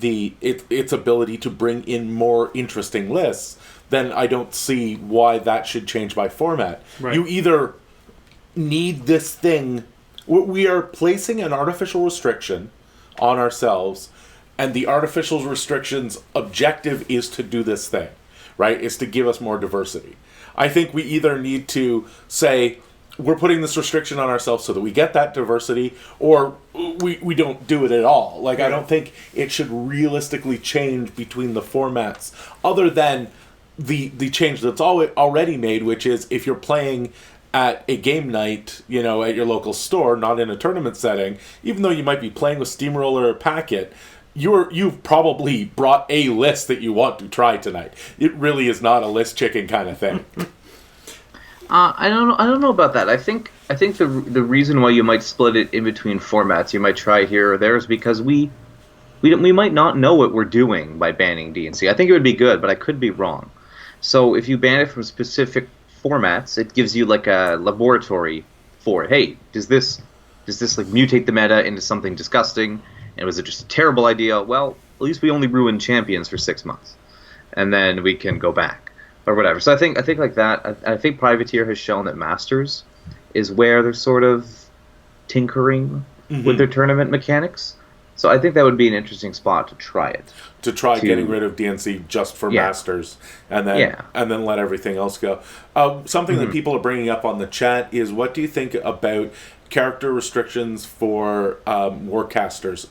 its ability to bring in more interesting lists, then I don't see why that should change by format. Right. You either need this thing. We are placing an artificial restriction on ourselves, and the artificial restriction's objective is to do this thing, right? Is to give us more diversity. I think we either need to say we're putting this restriction on ourselves so that we get that diversity, or we don't do it at all. Like, I don't think it should realistically change between the formats, other than the change that's already made, which is if you're playing at a game night, you know, at your local store, not in a tournament setting, even though you might be playing with Steamroller or Packet, you've probably brought a list that you want to try tonight. It really is not a list chicken kind of thing. I don't know about that. I think the reason why you might split it in between formats, you might try here or there, is because we might not know what we're doing by banning DnC. I think it would be good, but I could be wrong. So if you ban it from specific formats, it gives you like a laboratory for, hey, does this like mutate the meta into something disgusting, and was it just a terrible idea? Well, at least we only ruined Champions for 6 months, and then we can go back or whatever. So I think like that. I think Privateer has shown that Masters is where they're sort of tinkering with their tournament mechanics. So I think that would be an interesting spot to try it. To try getting rid of DnC just for Masters, and then let everything else go. Something that people are bringing up on the chat is, what do you think about character restrictions for warcasters?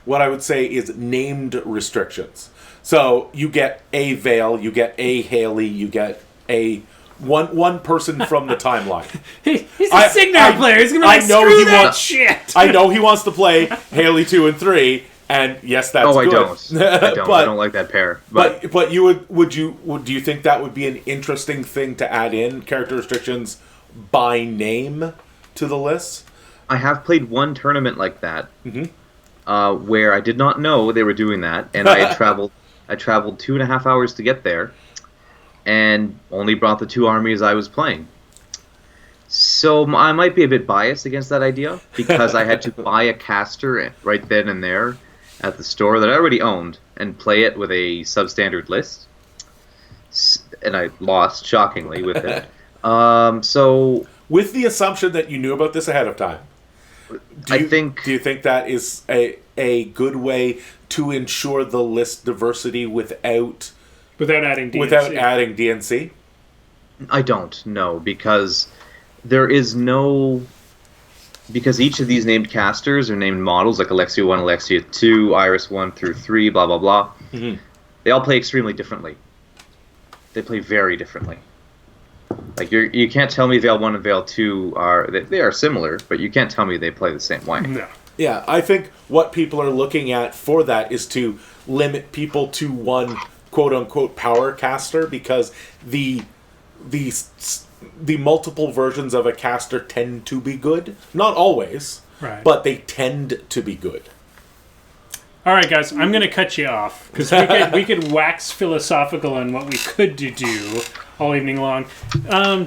What I would say is named restrictions. So you get a Vale, you get a Haley, you get a one person from the timeline. He's a Signar player. He's gonna be like, screw that shit. I know he wants to play Haley 2 and 3. And yes, that's good. I don't. I don't like that pair. But you do you think that would be an interesting thing to add in, character restrictions by name to the list? I have played one tournament like that, Mm-hmm. where I did not know they were doing that, and I had traveled. I traveled 2.5 hours to get there, and only brought the 2 armies I was playing. So I might be a bit biased against that idea because I had to buy a caster right then and there at the store that I already owned and play it with a substandard list, and I lost shockingly with it. So With the assumption that you knew about this ahead of time, do you think that is a good way to ensure the list diversity without adding DnC. without adding DnC? I don't know because there is no. Because each of these named casters are named models, like Alexia 1, Alexia 2, Iris 1 through 3, blah, blah, blah. Mm-hmm. They all play extremely differently. They play very differently. Like, you can't tell me Veil 1 and Veil 2 they are similar, but you can't tell me they play the same way. No. Yeah, I think what people are looking at for that is to limit people to one quote-unquote power caster, because the multiple versions of a caster tend to be good. Not always, Right. but they tend to be good. All right, guys, I'm going to cut you off because we could wax philosophical on what we could do all evening long.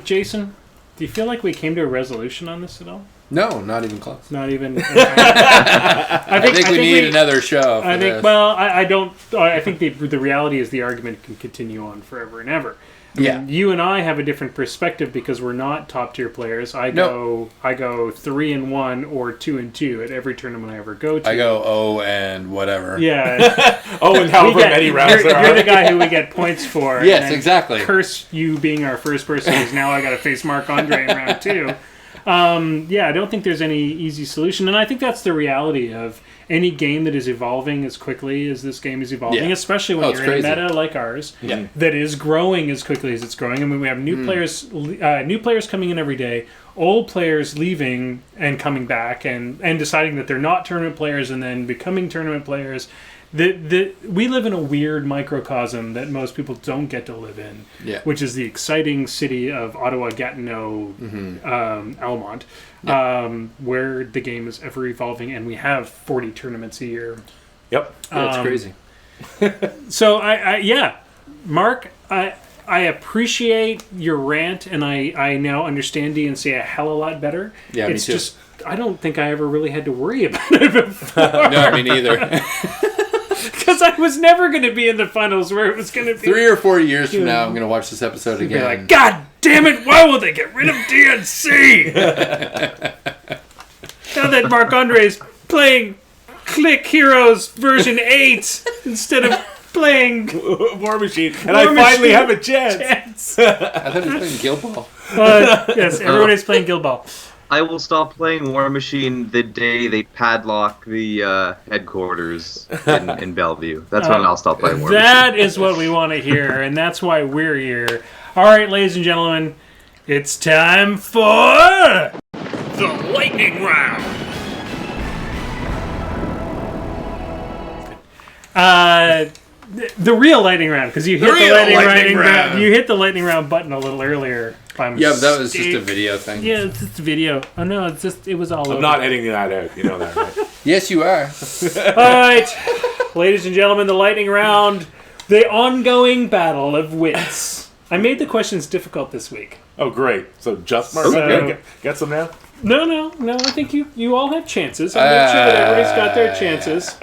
Jason, do you feel like we came to a resolution on this at all? No, not even close. Not even. I think we need another show. I think. This. Well, I don't. I think the reality is the argument can continue on forever and ever. I mean, you and I have a different perspective because we're not top tier players. I go 3-1 or 2-2 at every tournament I ever go to. I go 0 and whatever. Yeah. And however many rounds there are. You're the guy who we get points for. Yes, exactly. Curse you being our first person because now I got to face Marc-Andre in round 2. I don't think there's any easy solution, and I think that's the reality of any game that is evolving as quickly as this game is evolving, especially when you're in a meta like ours that is growing as quickly as it's growing. I mean, we have new players coming in every day, old players leaving and coming back, and deciding that they're not tournament players and then becoming tournament players. We live in a weird microcosm that most people don't get to live in, which is the exciting city of Ottawa, Gatineau, Almont, where the game is ever evolving, and we have 40 tournaments a year. Yep. That's crazy. So, Mark, I appreciate your rant, and I now understand DnC a hell of a lot better. Yeah, it's me too. just, I don't think I ever really had to worry about it before. No, me neither. Because I was never going to be in the finals where it was going to be 3 or 4 years from now, I'm going to watch this episode again. Be like, God damn it! Why will they get rid of DnC? Now that Marc-Andre is playing Click Heroes version 8 instead of playing War Machine, and I finally have a chance. I thought he was playing Guild Ball. Yes, everyone is playing Guild Ball. I will stop playing War Machine the day they padlock the headquarters in Bellevue. That's when I'll stop playing War Machine. That is what we want to hear, and that's why we're here. All right, ladies and gentlemen, it's time for the lightning round. The real lightning round, because you hit the lightning round. You hit the lightning round button a little earlier. Yeah, but that was just a video thing. Yeah, it's just a video. Oh no, it was all over. I'm not editing that out. You know that, right? Yes, you are. All right, ladies and gentlemen, the lightning round, the ongoing battle of wits. I made the questions difficult this week. Oh, great. So just Mark, get some now? No. I think you all have chances. I'm not sure that everybody's got their chances.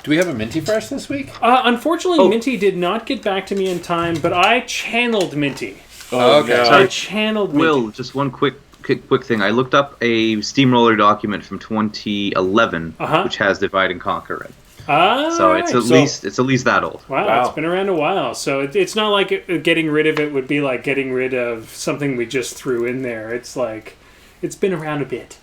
Do we have a Minty Fresh this week? Unfortunately, Minty did not get back to me in time, but I channeled Minty. Oh, okay. No. I channeled Minty. Will, just one quick thing. I looked up a Steamroller document from 2011, which has Divide and Conquer in. So it's at least that old. Wow, it's been around a while. So it's not like getting rid of it would be like getting rid of something we just threw in there. It's like it's been around a bit.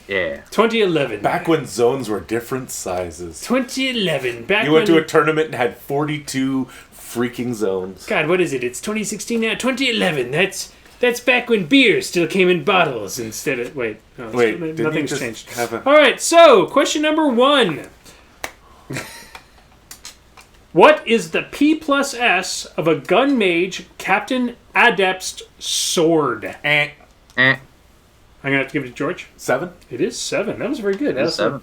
Yeah. 2011. Back when zones were different sizes. 2011. You went to a tournament and had 42 freaking zones. God, what is it? It's 2016 now. 2011. That's back when beer still came in bottles instead of... Wait, nothing's changed. All right, so question number 1. What is the P+S of a gun mage Captain Adept's sword? I'm going to have to give it to George. 7. It is 7. That was very good. That was 7.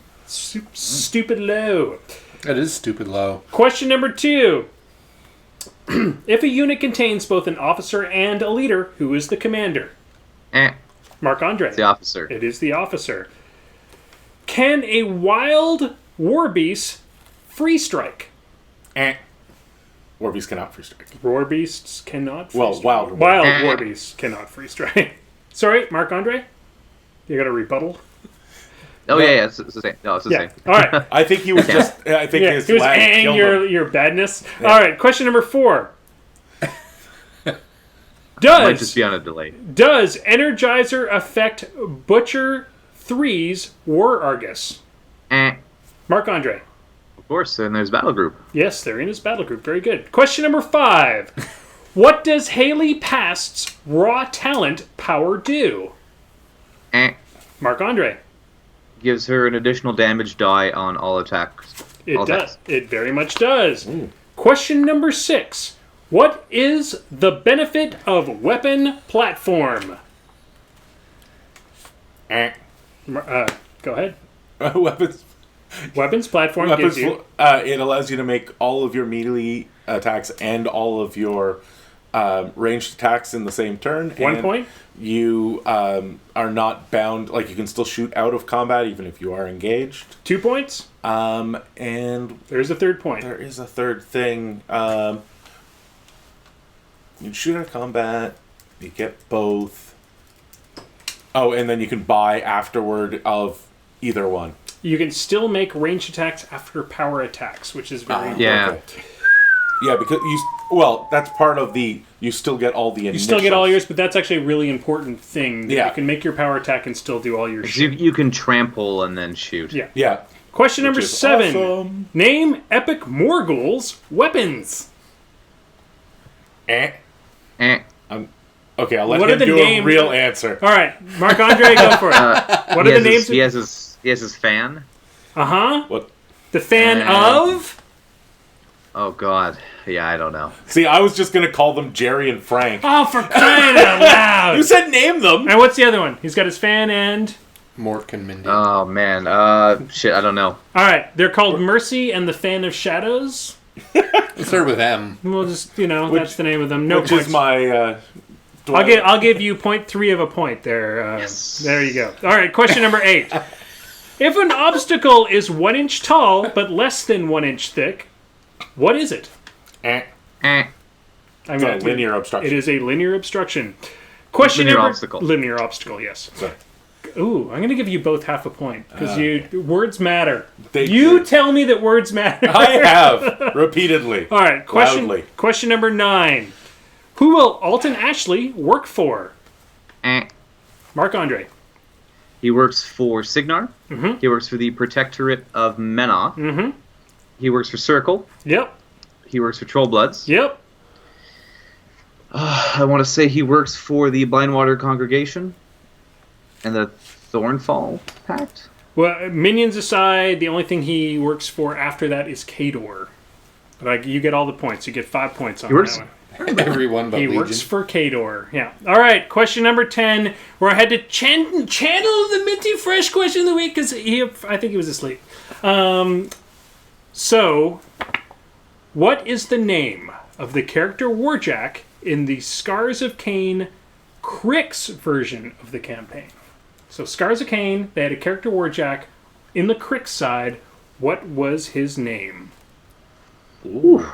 stupid low. That is stupid low. Question number 2. If a unit contains both an officer and a leader, who is the commander? Marc-Andre. It's the officer. It is the officer. Can a wild war beast free strike? War beasts cannot free strike. War beasts cannot free Well, strike. Wild war beasts cannot free strike. Sorry, Marc-Andre? You got a rebuttal? Oh, yeah, it's the same. No, it's the Yeah. same. All right. I think he was just. I think Yeah, his he was lag killed him. your badness. All right, question number 4. Might just be on a delay. Does Energizer affect Butcher 3's War Argus? Marc-Andre. Of course, and there's Battle Group. Yes, they're in his battle group. Very good. Question number 5. What does Haley Past's raw talent power do? Marc-Andre. Gives her an additional damage die on all attacks. It all does. attacks. It very much does. Question number 6. What is the benefit of weapon platform? Go ahead. Weapons. Weapons platform gives you... It allows you to make all of your melee attacks and all of your ranged attacks in the same turn. 1 point. You are not bound. Like, you can still shoot out of combat even if you are engaged. 2 points. And There's a third point. there is a third thing. You shoot out of combat. You get both. Oh, and then you can buy afterward of either one. You can still make ranged attacks after power attacks, which is very Yeah. Okay. Yeah, because well, that's part of the. You still get all the. You still get all yours, but that's actually a really important thing. That Yeah. You can make your power attack and still do all your shit. You can trample and then shoot. Yeah. Yeah. Question number Which is 7. awesome. Name Epic Morgul's weapons. Okay, I'll let What are him the do names? a real answer. All right, Marc-Andre, go for it. What are the names? He has his fan. Uh-huh. What? The fan of... Oh God. Yeah, I don't know. See, I was just gonna call them Jerry and Frank. Oh, for crying out loud! You said name them. And what's the other one? He's got his fan and... Mork and Mindy. Oh man. Shit. I don't know. All right, they're called Mercy and the Fan of Shadows. Let's start with M. We'll just, that's the name of them. No Which points. is my. I'll give you 0.3 of a point there. Yes. There you go. All right, question number 8. If an obstacle is 1 inch tall but less than 1 inch thick, what is it? Eh. I'm It's a gonna- linear obstruction. It is a linear obstruction. Question Linear number... obstacle. Linear obstacle, yes. Sorry. Ooh, I'm going to give you both half a point because words matter. They You do. tell me that words matter. I have repeatedly. All right, Loudly. question number 9. Who will Alton Ashley work for? Marc-Andre. He works for Signar. Mm-hmm. He works for the Protectorate of Mena. Mm-hmm. He works for Circle. Yep. He works for Trollbloods. Yep. I want to say he works for the Blindwater Congregation and the Thornfall Pact. Well, minions aside, the only thing he works for after that is Kador. But you get all the points. You get 5 points on He works- that one. Everyone but He Legion. works for Kador. Yeah. All right. Question number 10, where I had to channel the Minty Fresh question of the week because I think he was asleep. So, what is the name of the character Warjack in the Scars of Cain Crix version of the campaign? So, Scars of Cain, they had a character Warjack. In the Crix side, what was his name? Ooh.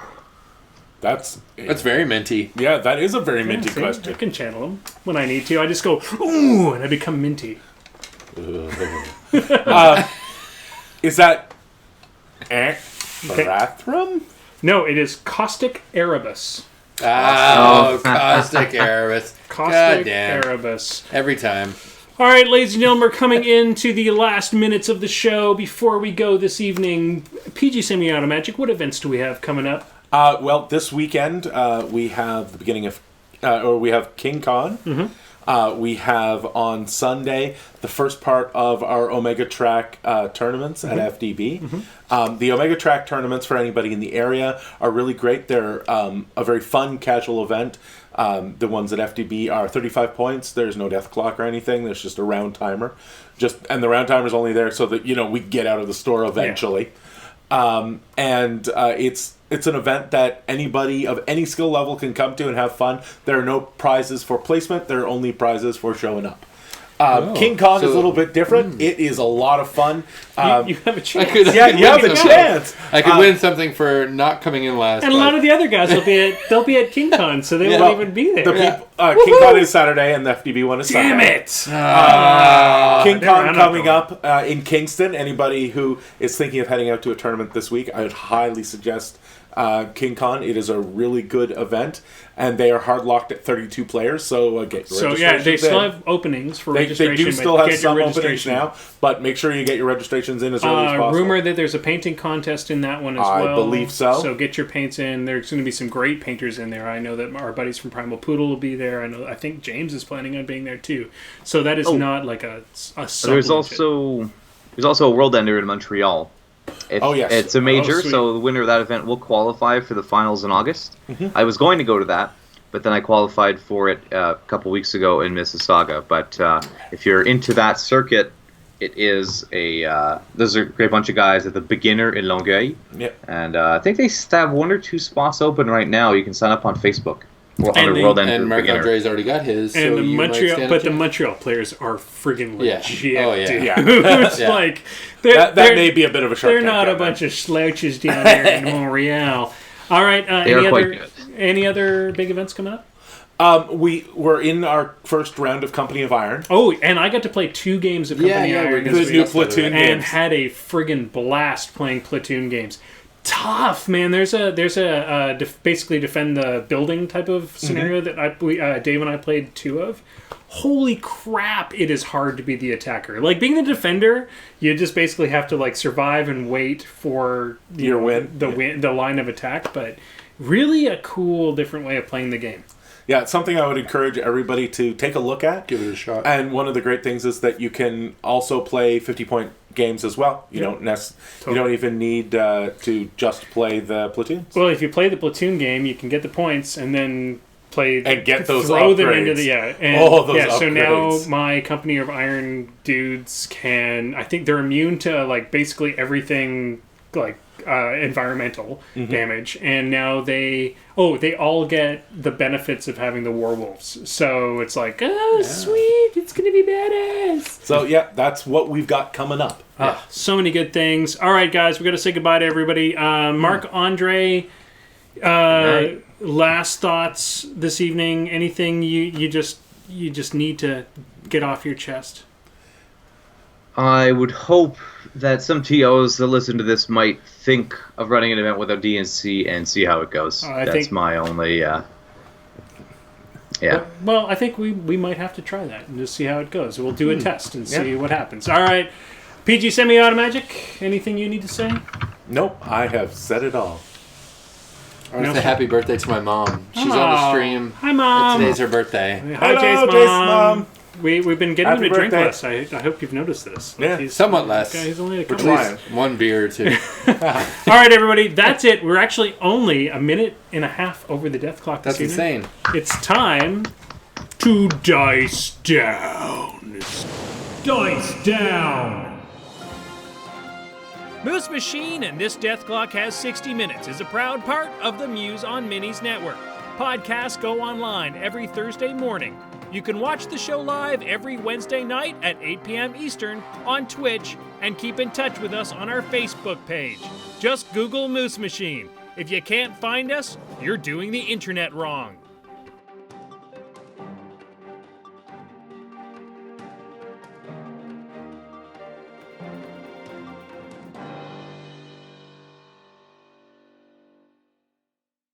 That's very minty. Yeah, that is a very minty See, I question. can channel him when I need to. I just go, ooh, and I become minty. Is that Barathrum? No, it is Caustic Erebus. Oh, Caustic Erebus. Caustic God damn. Erebus. Every time. All right, ladies and gentlemen, we're coming into the last minutes of the show. Before we go this evening, PG Semi-Auto Magic, what events do we have coming up? Well, this weekend we have the beginning of, we have King Con. Mm-hmm. We have on Sunday the first part of our Omega Track tournaments at FDB. Mm-hmm. The Omega Track tournaments for anybody in the area are really great. They're a very fun, casual event. The ones at FDB are 35 points. There's no death clock or anything. There's just a round timer. And the round timer's only there so that, we get out of the store eventually. It's an event that anybody of any skill level can come to and have fun. There are no prizes for placement. There are only prizes for showing up. King Kong is a little bit different. It is a lot of fun. You have a chance. You have a chance. I could win something for not coming in last. And a lot of the other guys will be at King Con, so they won't even be there. King Con is Saturday, and the FDB one is Sunday. Damn it! King Con coming up in Kingston. Anybody who is thinking of heading out to a tournament this week, I would highly suggest King Con. It is a really good event, and they are hard locked at 32 players. So get your registration. They still have openings for registration. They do still have some openings now, but make sure you get your registrations in as early as possible. Rumor that there's a painting contest in that one as well. I believe so. So get your paints in. There's going to be some great painters in there. I know that our buddies from Primal Poodle will be there. I think James is planning on being there too. So that is not like a There's also a World Ender in Montreal. Yes. It's a major, so the winner of that event will qualify for the finals in August. Mm-hmm. I was going to go to that, but then I qualified for it a couple weeks ago in Mississauga. But if you're into that circuit, it is there's a great bunch of guys at the beginner in Longueuil. Yep. And I think they have 1 or 2 spots open right now. You can sign up on Facebook. And Marc-Andre's already got his. And so the Montreal players are friggin' legit. Yeah. It's like that may be a bit of a short. They're not a bunch of slouches down there in Montreal. All right. Any other big events coming up? We were in our first round of Company of Iron. Oh, and I got to play 2 games of Company of Iron. The new Platoon games. And had a friggin' blast playing Platoon games. Tough, man. There's a basically defend the building type of scenario that Dave and I played 2 of. Holy crap, it is hard to be the attacker. Like, being the defender, you just basically have to survive and wait for the line of attack, but really a cool different way of playing the game. Yeah, it's something I would encourage everybody to take a look at. Give it a shot. And one of the great things is that you can also play 50-point games as well. You don't even need to just play the platoons. Well, if you play the platoon game, you can get the points and then throw them into the upgrades. So now my Company of Iron dudes I think they're immune to basically everything environmental damage, and now they all get the benefits of having the werewolves. So it's sweet, it's gonna be badass. So that's what we've got coming up. So many good things. All right, guys, we got to say goodbye to everybody. Marc-Andre, last thoughts this evening? Anything you just need to get off your chest? I would hope that some TOs that listen to this might think of running an event with a DnC and see how it goes. That's my only... Well, I think we might have to try that and just see how it goes. We'll do a test and see what happens. All right. PG Semi-Automagic, anything you need to say? Nope, I have said it all. I want to say happy birthday to my mom. She's on the stream. Hi, Mom. Today's her birthday. Hi, Hello, Jace Mom. We've been getting Happy him to drink birthday. less. I hope you've noticed this. Yeah. He's somewhat less. He's only We're trying. 1 beer or 2. All right, everybody. That's it. We're actually only a minute and a half over the death clock this That's evening. insane. It's time to dice down. Dice down. Moose Machine and This Death Clock Has 60 Minutes is a proud part of the Muse on Minis network. Podcasts go online every Thursday morning. You can watch the show live every Wednesday night at 8 p.m. Eastern on Twitch and keep in touch with us on our Facebook page. Just Google Moose Machine. If you can't find us, you're doing the internet wrong.